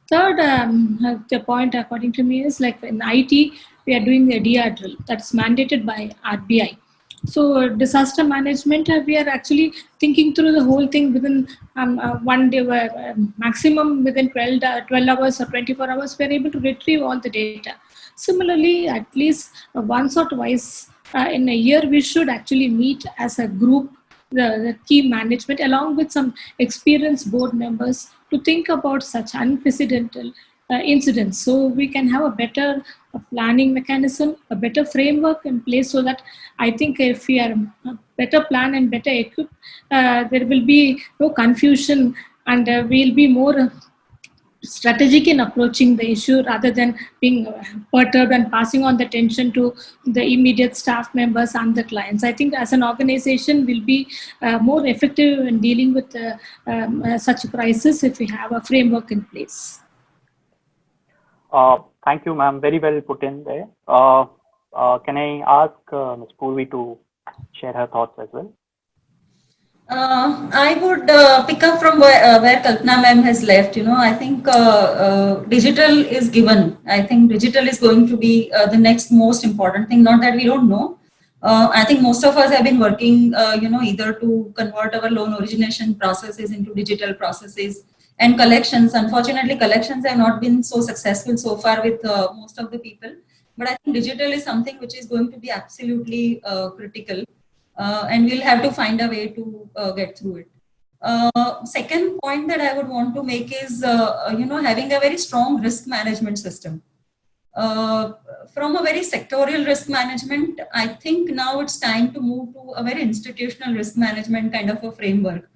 Third, the point according to me is like in IT, we are doing the DR drill that's mandated by RBI. So disaster management, we are actually thinking through the whole thing within 1 day, maximum within 12 hours or 24 hours, we are able to retrieve all the data. Similarly, at least once or twice in a year, we should actually meet as a group, the key management, along with some experienced board members to think about such unprecedented incidents. So we can have a better planning mechanism, a better framework in place so that I think if we are better planned and better equipped, there will be no confusion and we'll be more strategic in approaching the issue rather than being perturbed and passing on the tension to the immediate staff members and the clients. I think as an organization, we'll be more effective in dealing with such a crisis if we have a framework in place. Thank you, ma'am. Very well put in there. Can I ask Ms. Purvi to share her thoughts as well? I would pick up from where Kalpana ma'am has left. I think digital is given. I think digital is going to be the next most important thing. Not that we don't know. I think most of us have been working, either to convert our loan origination processes into digital processes and collections. Unfortunately, collections have not been so successful so far with most of the people. But I think digital is something which is going to be absolutely critical. And we'll have to find a way to get through it. Second point that I would want to make is, having a very strong risk management system. From a very sectorial risk management, I think now it's time to move to a very institutional risk management kind of a framework,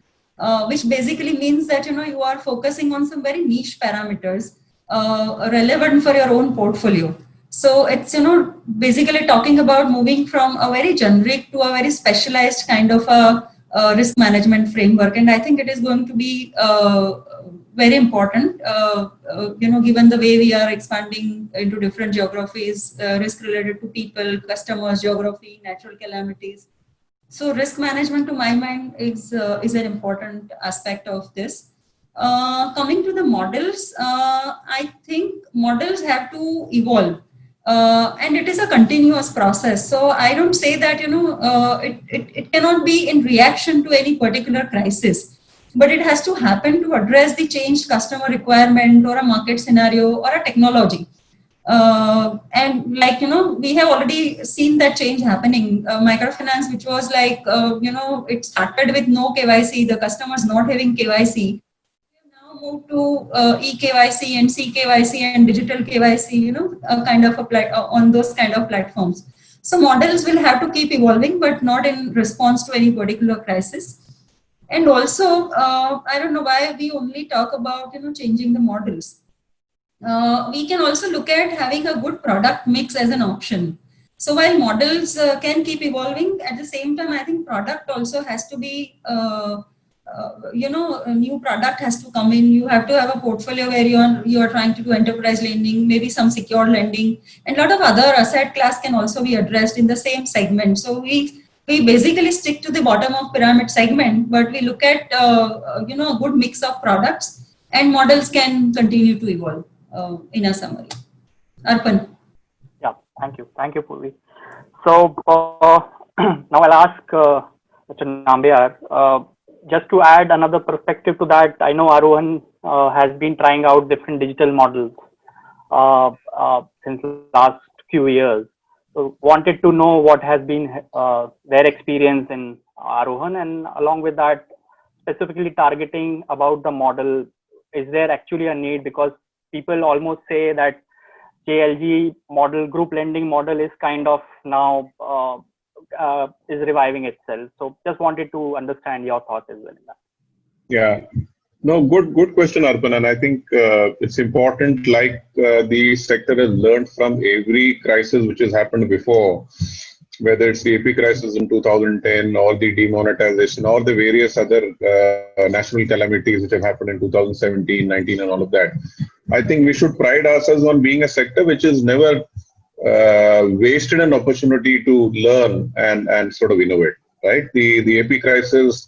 which basically means that, you are focusing on some very niche parameters relevant for your own portfolio. So it's, basically talking about moving from a very generic to a very specialized kind of a risk management framework. And I think it is going to be very important, given the way we are expanding into different geographies, risk related to people, customers, geography, natural calamities. So risk management, to my mind, is an important aspect of this. Coming to the models, I think models have to evolve. And it is a continuous process. So I don't say that, it cannot be in reaction to any particular crisis, but it has to happen to address the changed customer requirement or a market scenario or a technology. And we have already seen that change happening. Microfinance, which was it started with no KYC, the customers not having KYC. Move to eKYC and CKYC and digital KYC, on those kind of platforms. So models will have to keep evolving, but not in response to any particular crisis. And also, I don't know why we only talk about, changing the models. We can also look at having a good product mix as an option. So while models can keep evolving, at the same time, I think product also has to be a new product has to come in. You have to have a portfolio where you are trying to do enterprise lending, maybe some secured lending, and a lot of other asset class can also be addressed in the same segment. So we basically stick to the bottom of pyramid segment, but we look at a good mix of products, and models can continue to evolve. In a summary, Arpan. Yeah, thank you, Purvi. So now I'll ask Mr. Nambiar. Just to add another perspective to that, I know Aarohan has been trying out different digital models since last few years. So wanted to know what has been their experience in Aarohan, and along with that, specifically targeting about the model. Is there actually a need? Because people almost say that JLG model, group lending model, is kind of now is reviving itself. So just wanted to understand your thoughts as well in that. Yeah, no, good question, Arpan. And I think it's important, the sector has learned from every crisis which has happened before, whether it's the AP crisis in 2010 or the demonetization or the various other national calamities which have happened in 2017, 19 and all of that. I think we should pride ourselves on being a sector which has never wasted an opportunity to learn and sort of innovate, right? The AP crisis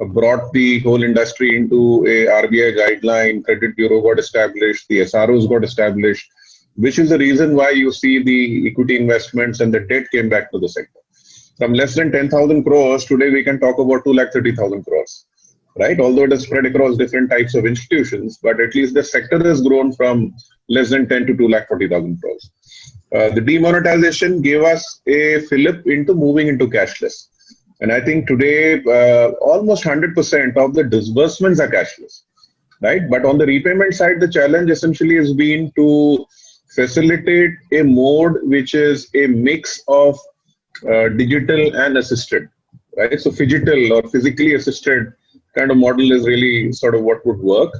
brought the whole industry into a RBI guideline, credit bureau got established, the SROs got established, which is the reason why you see the equity investments and the debt came back to the sector. From less than 10,000 crores, today we can talk about 230,000 crores, right? Although it is spread across different types of institutions, but at least the sector has grown from less than 10 to 240,000 crores. The demonetization gave us a fillip into moving into cashless. And I think today, almost 100% of the disbursements are cashless, right? But on the repayment side, the challenge essentially has been to facilitate a mode which is a mix of digital and assisted, right? So phygital or physically assisted kind of model is really sort of what would work.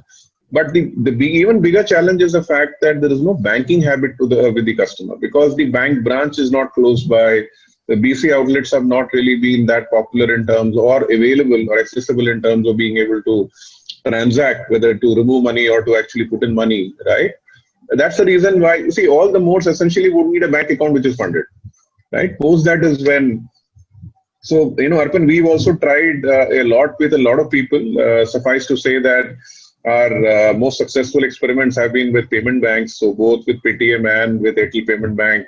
But the even bigger challenge is the fact that there is no banking habit with the customer, because the bank branch is not close by. The BC outlets have not really been that popular in terms or available or accessible in terms of being able to transact, whether to remove money or to actually put in money, right? That's the reason why, you see, all the modes essentially would need a bank account which is funded, right? Post that is when. So, Arpan, we've also tried a lot with a lot of people. Suffice to say that our most successful experiments have been with payment banks, so both with Paytm and with Airtel Payment Bank,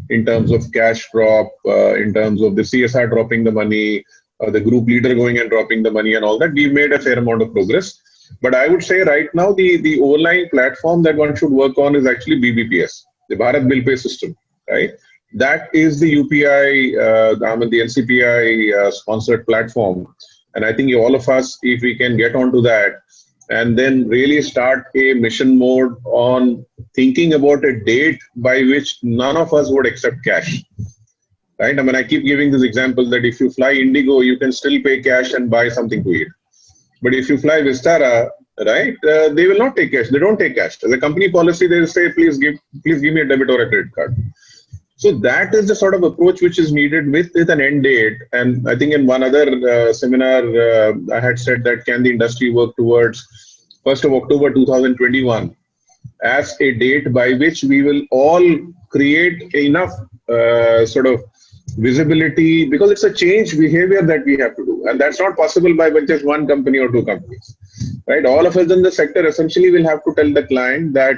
in terms of cash drop, in terms of the CSR dropping the money, the group leader going and dropping the money and all that. We've made a fair amount of progress. But I would say right now, the overlying platform that one should work on is actually BBPS, the Bharat Bill Pay system, right? That is the UPI, the NCPI sponsored platform. And I think all of us, if we can get onto that, and then really start a mission mode on thinking about a date by which none of us would accept cash, right? I mean, I keep giving this example that if you fly Indigo, you can still pay cash and buy something to eat. But if you fly Vistara, right, they will not take cash. They don't take cash. As a company policy, they will say, please give me a debit or a credit card. So that is the sort of approach which is needed with an end date. And I think in one other seminar, I had said that can the industry work towards 1st of October 2021 as a date by which we will all create enough sort of visibility, because it's a change behavior that we have to do, and that's not possible by just one company or two companies, right? All of us in the sector essentially will have to tell the client that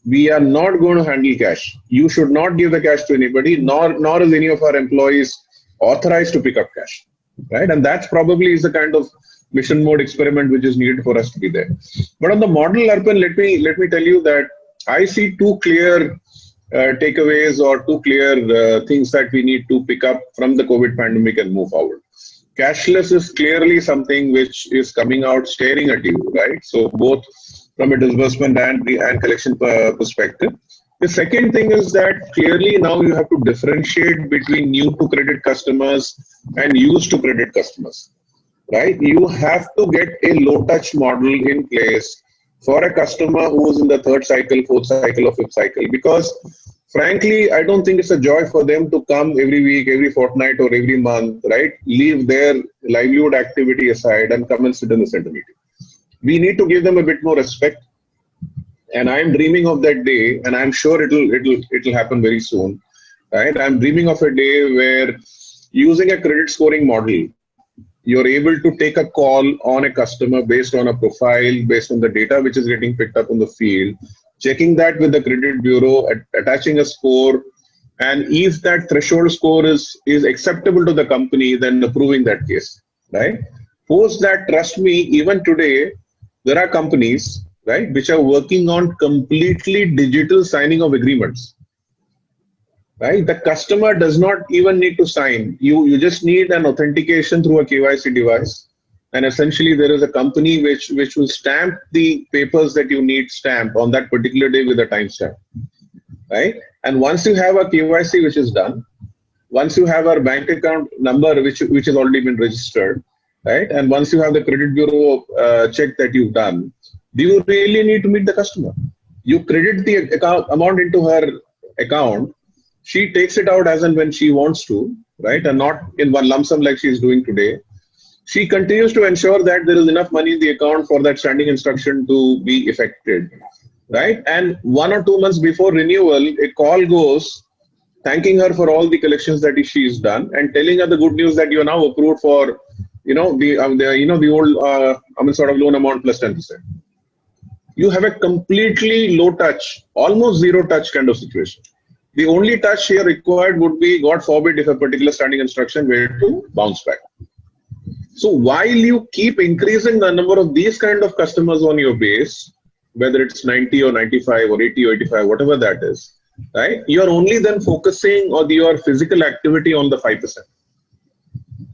we are not going to handle cash. You should not give the cash to anybody, nor is any of our employees authorized to pick up cash, right? And that's probably is the kind of mission mode experiment which is needed for us to be there. But on the model, Arpan, let me tell you that I see two clear takeaways or two clear things that we need to pick up from the COVID pandemic and move forward. Cashless is clearly something which is coming out staring at you, right? So both from a disbursement and collection perspective. The second thing is that clearly now you have to differentiate between new to credit customers and used to credit customers, right? You have to get a low touch model in place for a customer who is in the third cycle, fourth cycle, or fifth cycle, because frankly, I don't think it's a joy for them to come every week, every fortnight, or every month, right? Leave their livelihood activity aside and come and sit in the center meeting. We need to give them a bit more respect. And I'm dreaming of that day, and I'm sure it'll happen very soon, right? I'm dreaming of a day where using a credit scoring model, you're able to take a call on a customer based on a profile, based on the data which is getting picked up in the field, checking that with the credit bureau, attaching a score, and if that threshold score is acceptable to the company, then approving that case, right? Post that, trust me, even today, there are companies, right, which are working on completely digital signing of agreements. Right? The customer does not even need to sign. You just need an authentication through a KYC device. And essentially there is a company which will stamp the papers that you need stamped on that particular day with a timestamp. Right? And once you have a KYC which is done, once you have our bank account number which has already been registered, right? And once you have the credit bureau check that you've done, do you really need to meet the customer? You credit the account amount into her account. She takes it out as and when she wants to, right? And not in one lump sum like she's doing today. She continues to ensure that there is enough money in the account for that standing instruction to be effected, right? And 1 or 2 months before renewal, a call goes thanking her for all the collections that she's done and telling her the good news that you are now approved for, the old sort of loan amount plus 10%. You have a completely low touch, almost zero touch kind of situation. The only touch here required would be, God forbid, if a particular standing instruction were to bounce back. So while you keep increasing the number of these kind of customers on your base, whether it's 90 or 95 or 80 or 85, whatever that is, right? You're only then focusing on your physical activity on the 5%.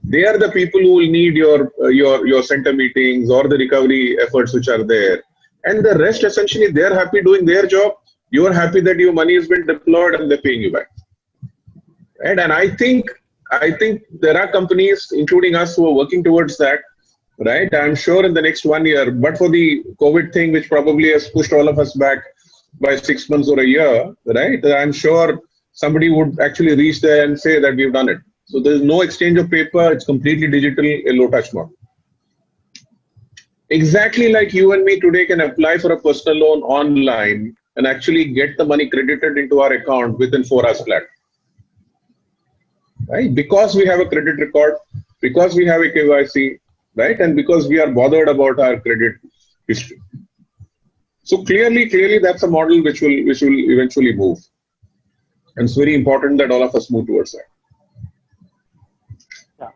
They are the people who will need your center meetings or the recovery efforts which are there. And the rest, essentially, they're happy doing their job. You're happy that your money has been deployed and they're paying you back. Right? And I think there are companies, including us, who are working towards that. Right? I'm sure in the next 1 year, but for the COVID thing, which probably has pushed all of us back by 6 months or a year, right? I'm sure somebody would actually reach there and say that we've done it. So there's no exchange of paper. It's completely digital, a low touch model. Exactly like you and me today can apply for a personal loan online and actually get the money credited into our account within 4 hours flat. Right? Because we have a credit record, because we have a KYC, right? And because we are bothered about our credit history. So clearly that's a model which will eventually move. And it's very important that all of us move towards that. Yeah,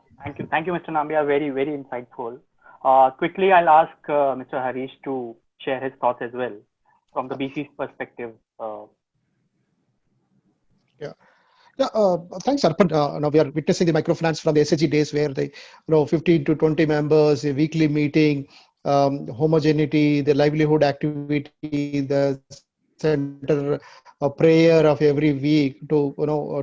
thank you, Mr. Nambiar. Very, very insightful. Quickly, I'll ask Mr. Harish to share his thoughts as well from the BC's perspective. Thanks, Arpan. Now we are witnessing the microfinance from the SHG days where they, 15 to 20 members, a weekly meeting, homogeneity, the livelihood activity, the center prayer of every week to,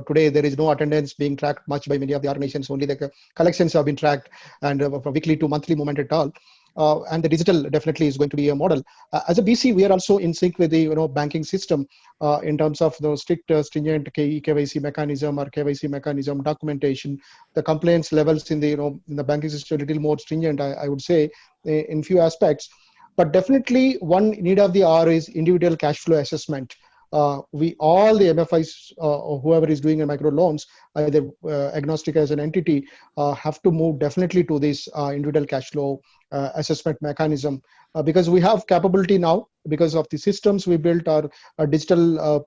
today there is no attendance being tracked much by many of the organizations. Only the collections have been tracked and from weekly to monthly movement at all. and the digital definitely is going to be a model. As a BC, we are also in sync with the banking system in terms of the strict, stringent KYC mechanism or KYC mechanism documentation. The compliance levels in the in the banking system a little more stringent, I would say, in few aspects. But definitely one need of the hour is individual cash flow assessment. We all the MFIs or whoever is doing a micro loans, either agnostic as an entity, have to move definitely to this individual cash flow assessment mechanism, because we have capability now because of the systems we built, our digital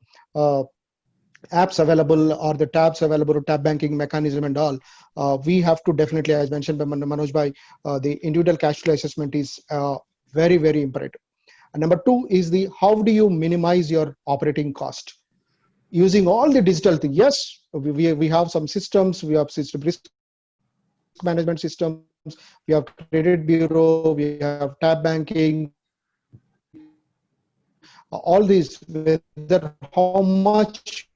apps available or the tabs available, tab banking mechanism and all. We have to definitely, as mentioned by Manoj Bhai, the individual cash flow assessment is very, very imperative. And number two is the how do you minimize your operating cost using all the digital thing. Yes, we have some systems, we have system risk management systems, we have credit bureau, we have tab banking, all these, whether how much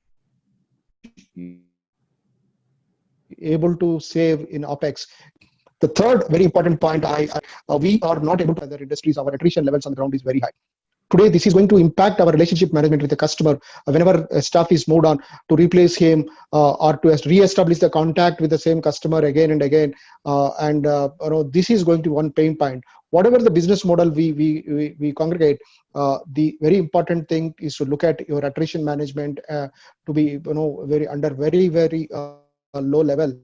able to save in OPEX. The third very important point, we are not able to, other industries, our attrition levels on the ground is very high. Today, this is going to impact our relationship management with the customer. Whenever staff is moved on, to replace him or to re-establish the contact with the same customer again and again, this is going to be one pain point. Whatever the business model we congregate, the very important thing is to look at your attrition management to be very low level,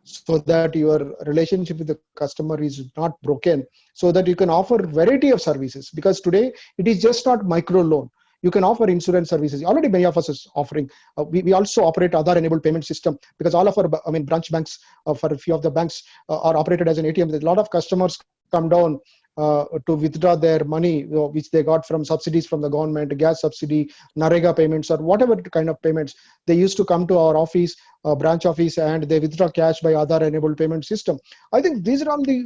so that your relationship with the customer is not broken, so that you can offer variety of services. Because today it is just not micro loan. You can offer insurance services. Already many of us is offering. We also operate other enabled payment system, because all of our branch banks for a few of the banks are operated as an ATM. There's a lot of customers come down to withdraw their money which they got from subsidies from the government, gas subsidy, NREGA payments, or whatever kind of payments. They used to come to our office, branch office, and they withdraw cash by Aadhaar enabled payment system. I think these are all the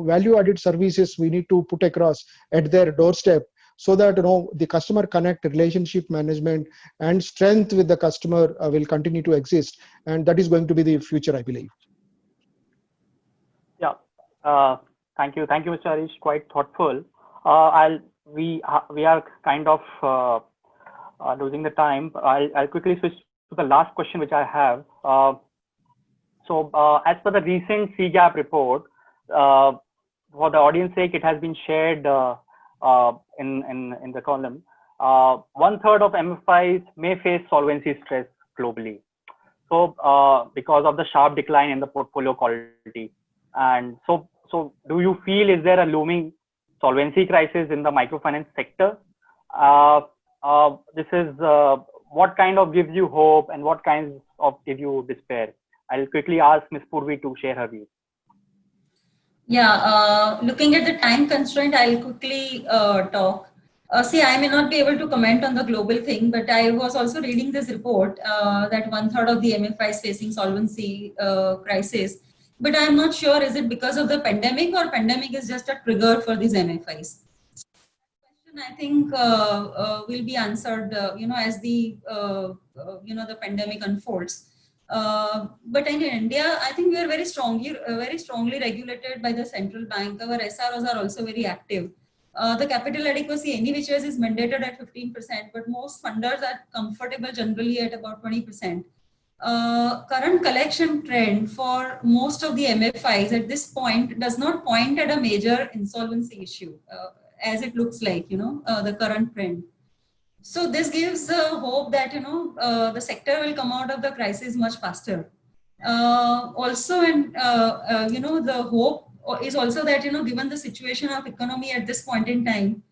value added services we need to put across at their doorstep, so that the customer connect, relationship management and strength with the customer will continue to exist, and that is going to be the future, I believe. Yeah. Thank you, Mr. Harish. Quite thoughtful. We are kind of losing the time. I'll quickly switch to the last question which I have. As per the recent CGAP report, for the audience sake, it has been shared in the column. 1/3 of MFIs may face solvency stress globally. So because of the sharp decline in the portfolio quality, and so do you feel, is there a looming solvency crisis in the microfinance sector? This is what kind of gives you hope and what kinds of give you despair? I'll quickly ask Ms. Purvi to share her views. Yeah, looking at the time constraint, I'll quickly talk. See, I may not be able to comment on the global thing, but I was also reading this report that 1/3 of the MFIs facing solvency crisis. But I'm not sure, is it because of the pandemic, or pandemic is just a trigger for these MFIs? Question, I think will be answered, as the the pandemic unfolds. But in India, I think we are very strongly regulated by the central bank. Our SROs are also very active. The capital adequacy, any which ways, is mandated at 15%, but most funders are comfortable generally at about 20%. Current collection trend for most of the MFIs at this point does not point at a major insolvency issue, as it looks like, the current trend. So this gives hope that, the sector will come out of the crisis much faster. Also, and, the hope is also that, given the situation of economy at this point in time,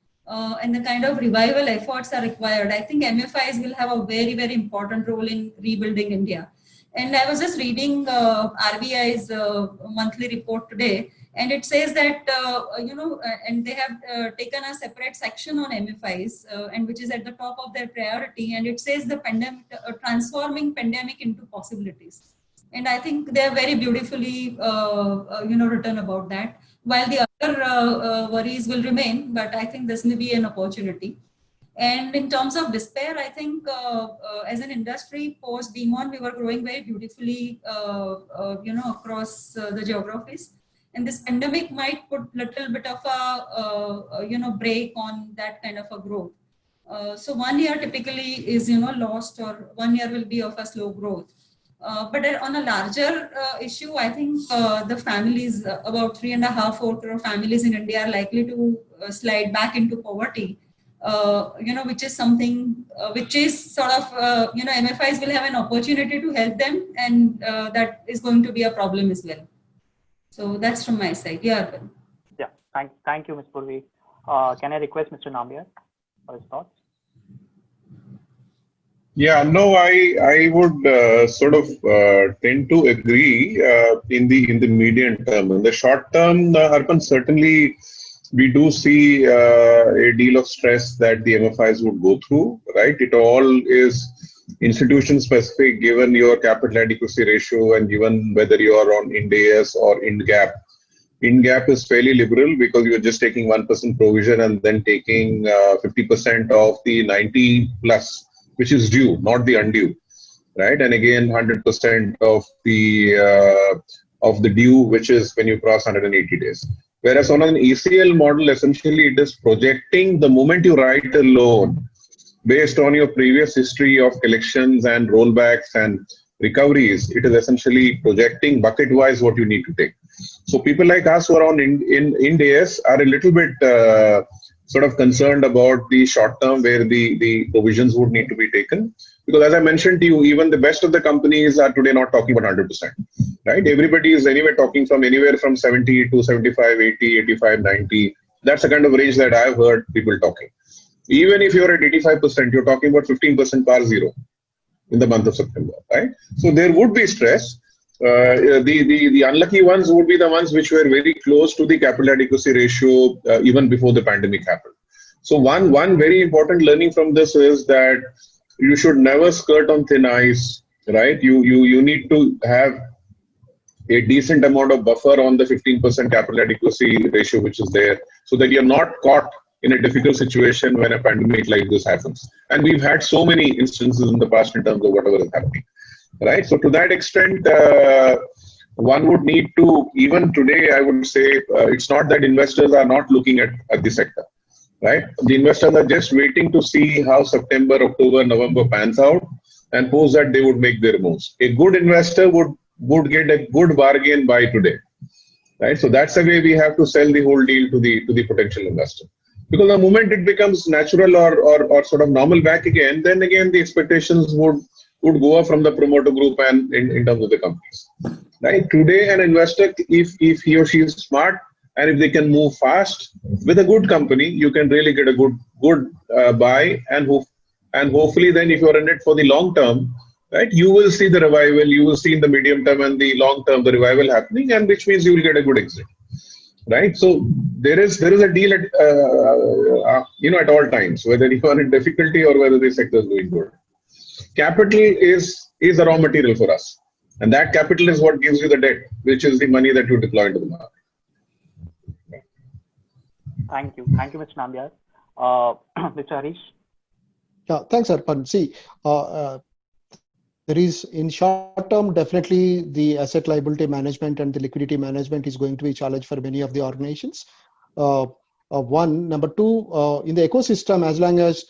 and the kind of revival efforts are required, I think MFIs will have a very, very important role in rebuilding India. And I was just reading RBI's monthly report today, and it says that, and they have taken a separate section on MFIs, and which is at the top of their priority. And it says the pandemic, transforming pandemic into possibilities. And I think they are very beautifully, written about that. While the other worries will remain, but I think this may be an opportunity. And in terms of despair, I think as an industry post-Demon, we were growing very beautifully, across the geographies. and this pandemic might put little bit of a break on that kind of a growth. So 1 year typically is lost, or 1 year will be of a slow growth. But on a larger issue, I think the families, about 3.5-4 crore families in India, are likely to slide back into poverty. Which is something which is sort of MFIs will have an opportunity to help them, and that is going to be a problem as well. So that's from my side. Yeah, Arpan. Yeah, thank you, Ms. Purvi. Can I request Mr. Nambiar for his thoughts? Yeah, no, I would sort of tend to agree in the medium term. In the short term, Arpan, certainly we do see a deal of stress that the MFIs would go through, right? It all is institution specific, given your capital adequacy ratio and given whether you are on Ind AS or Ind GAAP. Ind GAAP is fairly liberal because you're just taking 1% provision and then taking 50% of the 90 plus, which is due, not the undue, right? And again, 100% of the due, which is when you cross 180 days. Whereas on an ECL model, essentially it is projecting the moment you write a loan based on your previous history of collections and rollbacks and recoveries. It is essentially projecting bucket-wise what you need to take. So people like us who are on Ind AS are a little bit sort of concerned about the short term where the provisions would need to be taken. Because as I mentioned to you, even the best of the companies are today not talking about 100%, right? Everybody is anyway talking from anywhere from 70 to 75, 80, 85, 90. That's the kind of range that I've heard people talking. Even if you're at 85%, you're talking about 15% par zero in the month of September, right? So there would be stress. The unlucky ones would be the ones which were very close to the capital adequacy ratio even before the pandemic happened. So one very important learning from this is that you should never skirt on thin ice, right? You need to have a decent amount of buffer on the 15% capital adequacy ratio which is there, so that you're not caught in a difficult situation when a pandemic like this happens. And we've had so many instances in the past in terms of whatever is happening. Right. So to that extent, one would need to, even today, I would say it's not that investors are not looking at the sector. Right. The investors are just waiting to see how September, October, November pans out, and post that they would make their moves. A good investor would get a good bargain by today. Right. So that's the way we have to sell the whole deal to the potential investor. Because the moment it becomes natural or sort of normal back again, then again the expectations would go up from the promoter group and in terms of the companies. Right? Today, an investor, if he or she is smart and if they can move fast with a good company, you can really get a good buy, and hopefully then if you're in it for the long term, right, you will see the revival, you will see in the medium term and the long term the revival happening, and which means you will get a good exit. Right? So there is a deal at at all times, whether you are in difficulty or whether the sector is doing good. Capital is a raw material for us, and that capital is what gives you the debt, which is the money that you deploy into the market. Thank you, Mr. Nambiar. Mr. Harish. Yeah, thanks, Arpan. See, there is, in short term, definitely the asset liability management and the liquidity management is going to be a challenge for many of the organizations. One. Number two, in the ecosystem, as long as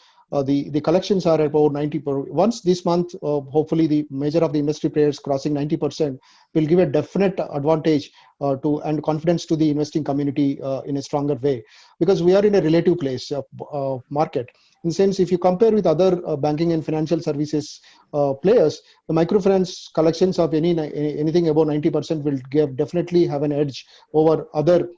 the collections are about 90%. Once this month, hopefully the measure of the industry players crossing 90% will give a definite advantage and confidence to the investing community in a stronger way, because we are in a relative place market. In the sense, if you compare with other banking and financial services players, the microfinance collections of anything above 90% will definitely have an edge over other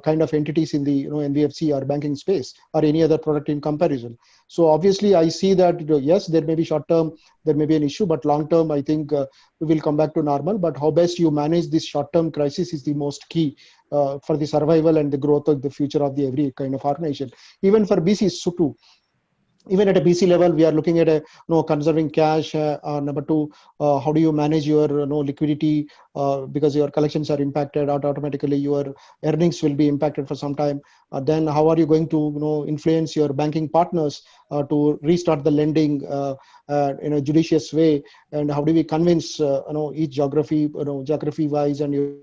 kind of entities in the NBFC or banking space or any other product in comparison. So obviously, I see that yes, there may be short term, there may be an issue, but long term, I think we will come back to normal. But how best you manage this short term crisis is the most key for the survival and the growth of the future of the every kind of organization. Even for BCs too. Even at a BC level, we are looking at conserving cash. Number two, how do you manage your liquidity because your collections are impacted automatically, your earnings will be impacted for some time. Then how are you going to influence your banking partners to restart the lending in a judicious way? And how do we convince each geography wise and your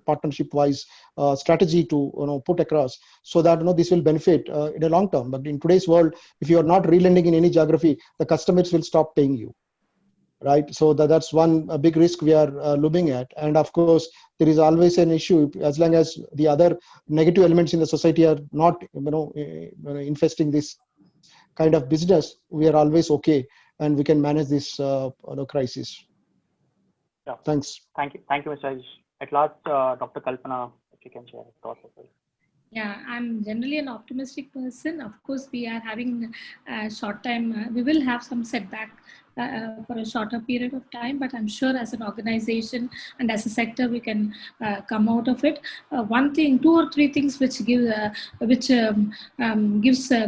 partnership-wise strategy to put across, so that this will benefit in the long term. But in today's world, if you are not relending in any geography, the customers will stop paying you. Right, so that's one big risk we are looking at. And of course, there is always an issue as long as the other negative elements in the society are not, infesting this kind of business. We are always okay, and we can manage this crisis. Yeah. Thanks. Thank you, Mr. Ajish. At last, Dr. Kalpana, if you can share your thoughts as well. Yeah, I'm generally an optimistic person. Of course, we are having a short time. We will have some setback for a shorter period of time, but I'm sure as an organization and as a sector, we can come out of it. One thing, 2 or 3 things which gives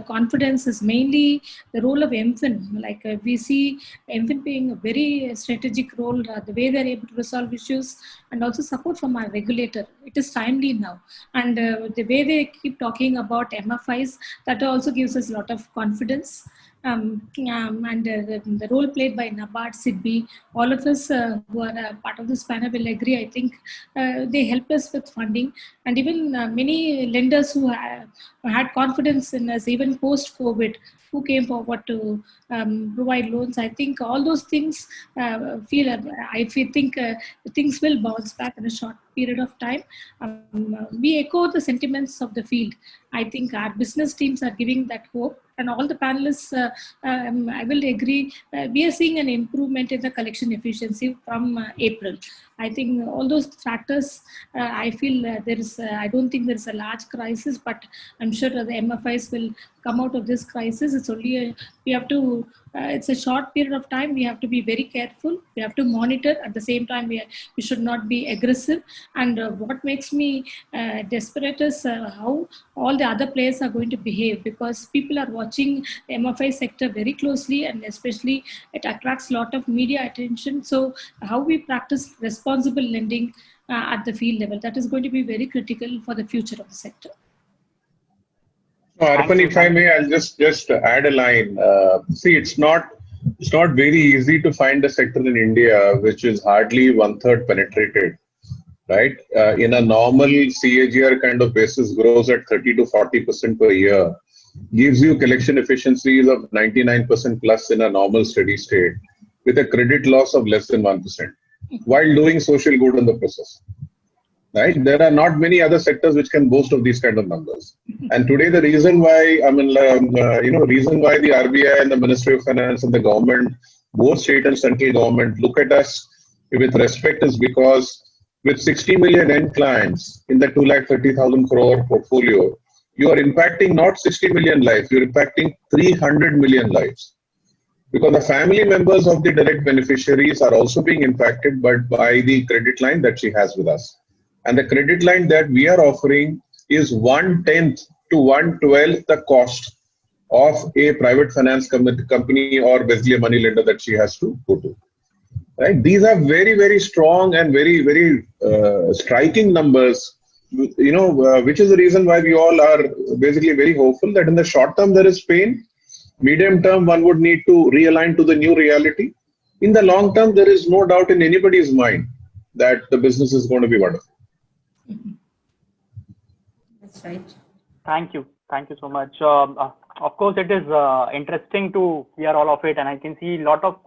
confidence is mainly the role of MFIN. Like we see MFIN playing a very strategic role, the way they're able to resolve issues, and also support from our regulator. It is timely now, and the way they keep talking about MFIs, that also gives us a lot of confidence. And the role played by NABARD, SIDBI, all of us who are part of this panel will agree. I think they help us with funding, and even many lenders who had confidence in us even post-COVID, who came forward to provide loans. I think all those things think things will bounce back in a short period of time. We echo the sentiments of the field. I think our business teams are giving that hope, and all the panelists, I will agree, we are seeing an improvement in the collection efficiency from April. I think all those factors, I feel I don't think there's a large crisis, but I'm sure the MFIs will come out of this crisis. It's only it's a short period of time. We have to be very careful. We have to monitor. At the same time, we should not be aggressive. And what makes me desperate is how all the other players are going to behave, because people are watching the MFI sector very closely, and especially it attracts a lot of media attention. So how we practice responsible lending at the field level, that is going to be very critical for the future of the sector. Arpan, if I may, I'll just add a line. See, it's not very easy to find a sector in India which is hardly 1/3 penetrated, right? In a normal CAGR kind of basis, grows at 30 to 40% per year, gives you collection efficiencies of 99% plus in a normal steady state, with a credit loss of less than 1%, while doing social good in the process. Right? There are not many other sectors which can boast of these kind of numbers. And today, the reason why, reason why the RBI and the Ministry of Finance and the government, both state and central government, look at us with respect is because with 60 million end clients in the 230,000 crore portfolio, you are impacting not 60 million lives, you're impacting 300 million lives. Because the family members of the direct beneficiaries are also being impacted, but by the credit line that she has with us. And the credit line that we are offering is 1/10 to 1/12 the cost of a private finance company or basically a money lender that she has to go to. Right? These are very, very strong and very, very striking numbers, which is the reason why we all are basically very hopeful that in the short term there is pain. Medium term, one would need to realign to the new reality. In the long term, there is no doubt in anybody's mind that the business is going to be wonderful. That's right. Thank you so much. Of course, it is interesting to hear all of it, and I can see a lot of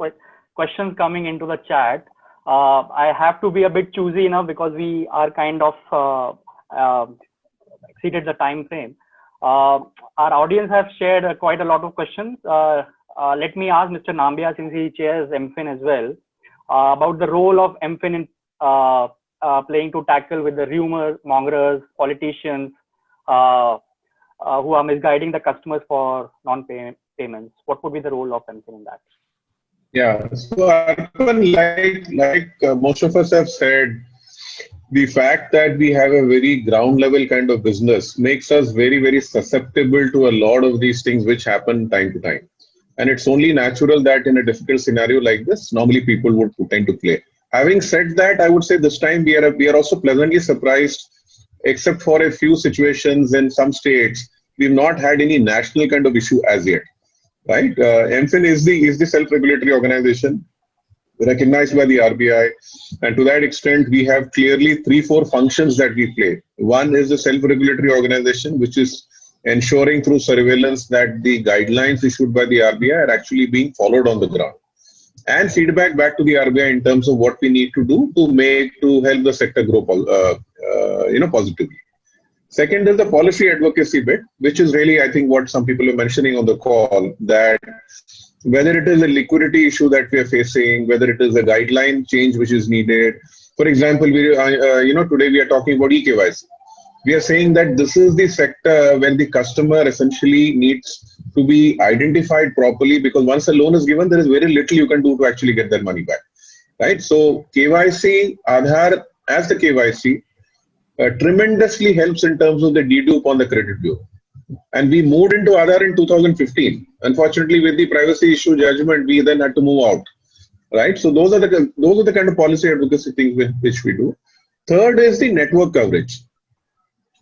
questions coming into the chat. I have to be a bit choosy now because we are kind of exceeded the time frame. Our audience have shared quite a lot of questions. Let me ask Mr. Nambiar, since he chairs MFIN as well, about the role of MFIN in playing to tackle with the rumor mongers, politicians who are misguiding the customers for non-payments. What would be the role of MFIN in that? Yeah, so like most of us have said, the fact that we have a very ground level kind of business makes us very, very susceptible to a lot of these things which happen time to time. And it's only natural that in a difficult scenario like this, normally people would tend to play. Having said that, I would say this time we are also pleasantly surprised, except for a few situations in some states, we've not had any national kind of issue as yet. Right? MFIN is the self-regulatory organization. recognized by the RBI. And to that extent, we have clearly 3-4 functions that we play. One is the self-regulatory organization, which is ensuring through surveillance that the guidelines issued by the RBI are actually being followed on the ground. And feedback back to the RBI in terms of what we need to do to help the sector grow positively. Second is the policy advocacy bit, which is really, I think, what some people are mentioning on the call, that whether it is a liquidity issue that we are facing, whether it is a guideline change which is needed. For example, today we are talking about eKYC. We are saying that this is the sector where the customer essentially needs to be identified properly, because once a loan is given, there is very little you can do to actually get that money back, right? So KYC, Aadhaar as the KYC tremendously helps in terms of the dedupe on the credit bureau. And we moved into Aadhaar in 2015. Unfortunately, with the privacy issue judgment, we then had to move out, right? So those are the kind of policy advocacy things which we do. Third is the network coverage.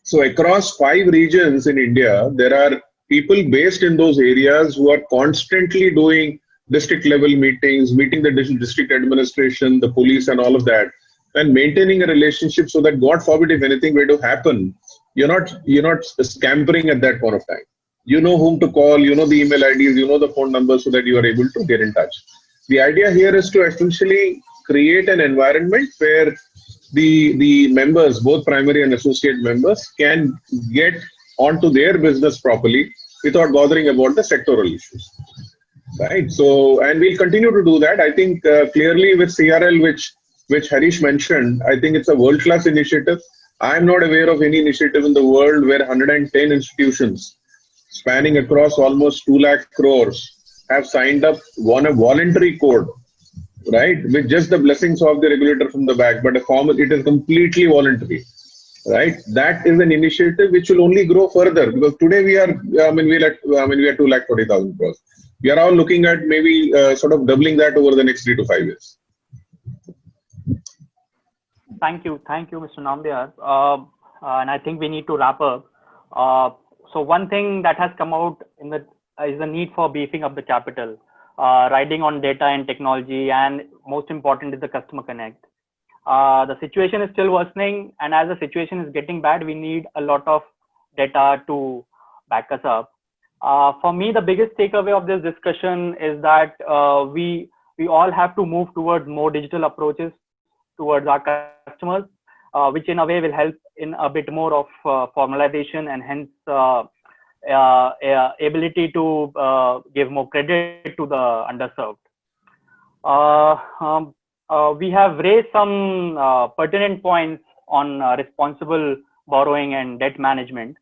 So across 5 regions in India, there are people based in those areas who are constantly doing district level meetings, meeting the district administration, the police and all of that, and maintaining a relationship so that, God forbid, if anything were to happen, you're not scampering at that point of time. You know whom to call, you know the email IDs, you know the phone numbers, so that you are able to get in touch. The idea here is to essentially create an environment where the members, both primary and associate members, can get onto their business properly without bothering about the sectoral issues, right? So, and we'll continue to do that. I think clearly with CRL, which Harish mentioned, I think it's a world-class initiative. I'm not aware of any initiative in the world where 110 institutions spanning across almost 2 lakh crores have signed up on a voluntary code, right? With just the blessings of the regulator from the back, but it is completely voluntary, right? That is an initiative which will only grow further, because today we are 2,40,000 crores. We are all looking at maybe sort of doubling that over the next 3 to 5 years. Thank you, Mr. Nambiar. And I think we need to wrap up. So one thing that has come out is the need for beefing up the capital, riding on data and technology, and most important is the customer connect. The situation is still worsening, and as the situation is getting bad, we need a lot of data to back us up. For me, the biggest takeaway of this discussion is that we all have to move towards more digital approaches towards our customers, which in a way will help in a bit more of formalization and hence ability to give more credit to the underserved. We have raised some pertinent points on responsible borrowing and debt management.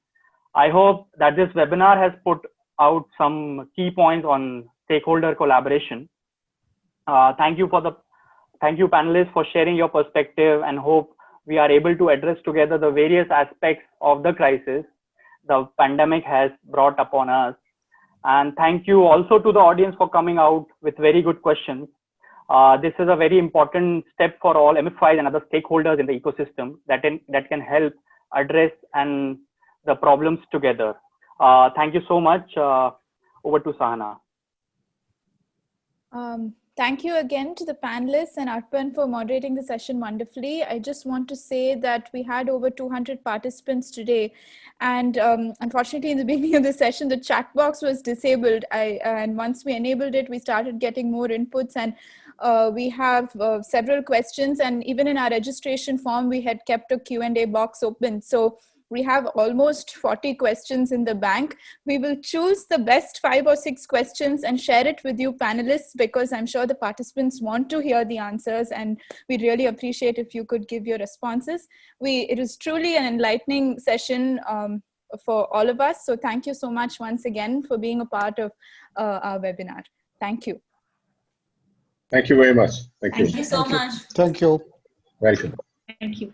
I hope that this webinar has put out some key points on stakeholder collaboration. Thank you panelists for sharing your perspective, and hope we are able to address together the various aspects of the crisis the pandemic has brought upon us. And thank you also to the audience for coming out with very good questions. This is a very important step for all MFIs and other stakeholders in the ecosystem that can help address the problems together. Thank you so much. Over to Sahana. Thank you again to the panelists and Arpan for moderating the session wonderfully. I just want to say that we had over 200 participants today, and unfortunately in the beginning of the session the chat box was disabled. And once we enabled it, we started getting more inputs, and we have several questions, and even in our registration form we had kept a Q&A box open. So we have almost 40 questions in the bank. We will choose the best 5 or 6 questions and share it with you panelists, because I'm sure the participants want to hear the answers, and we really appreciate if you could give your responses. It was truly an enlightening session for all of us. So thank you so much once again for being a part of our webinar. Thank you. Thank you very much. Thank you. Thank you so much. Thank you. Welcome. Thank you.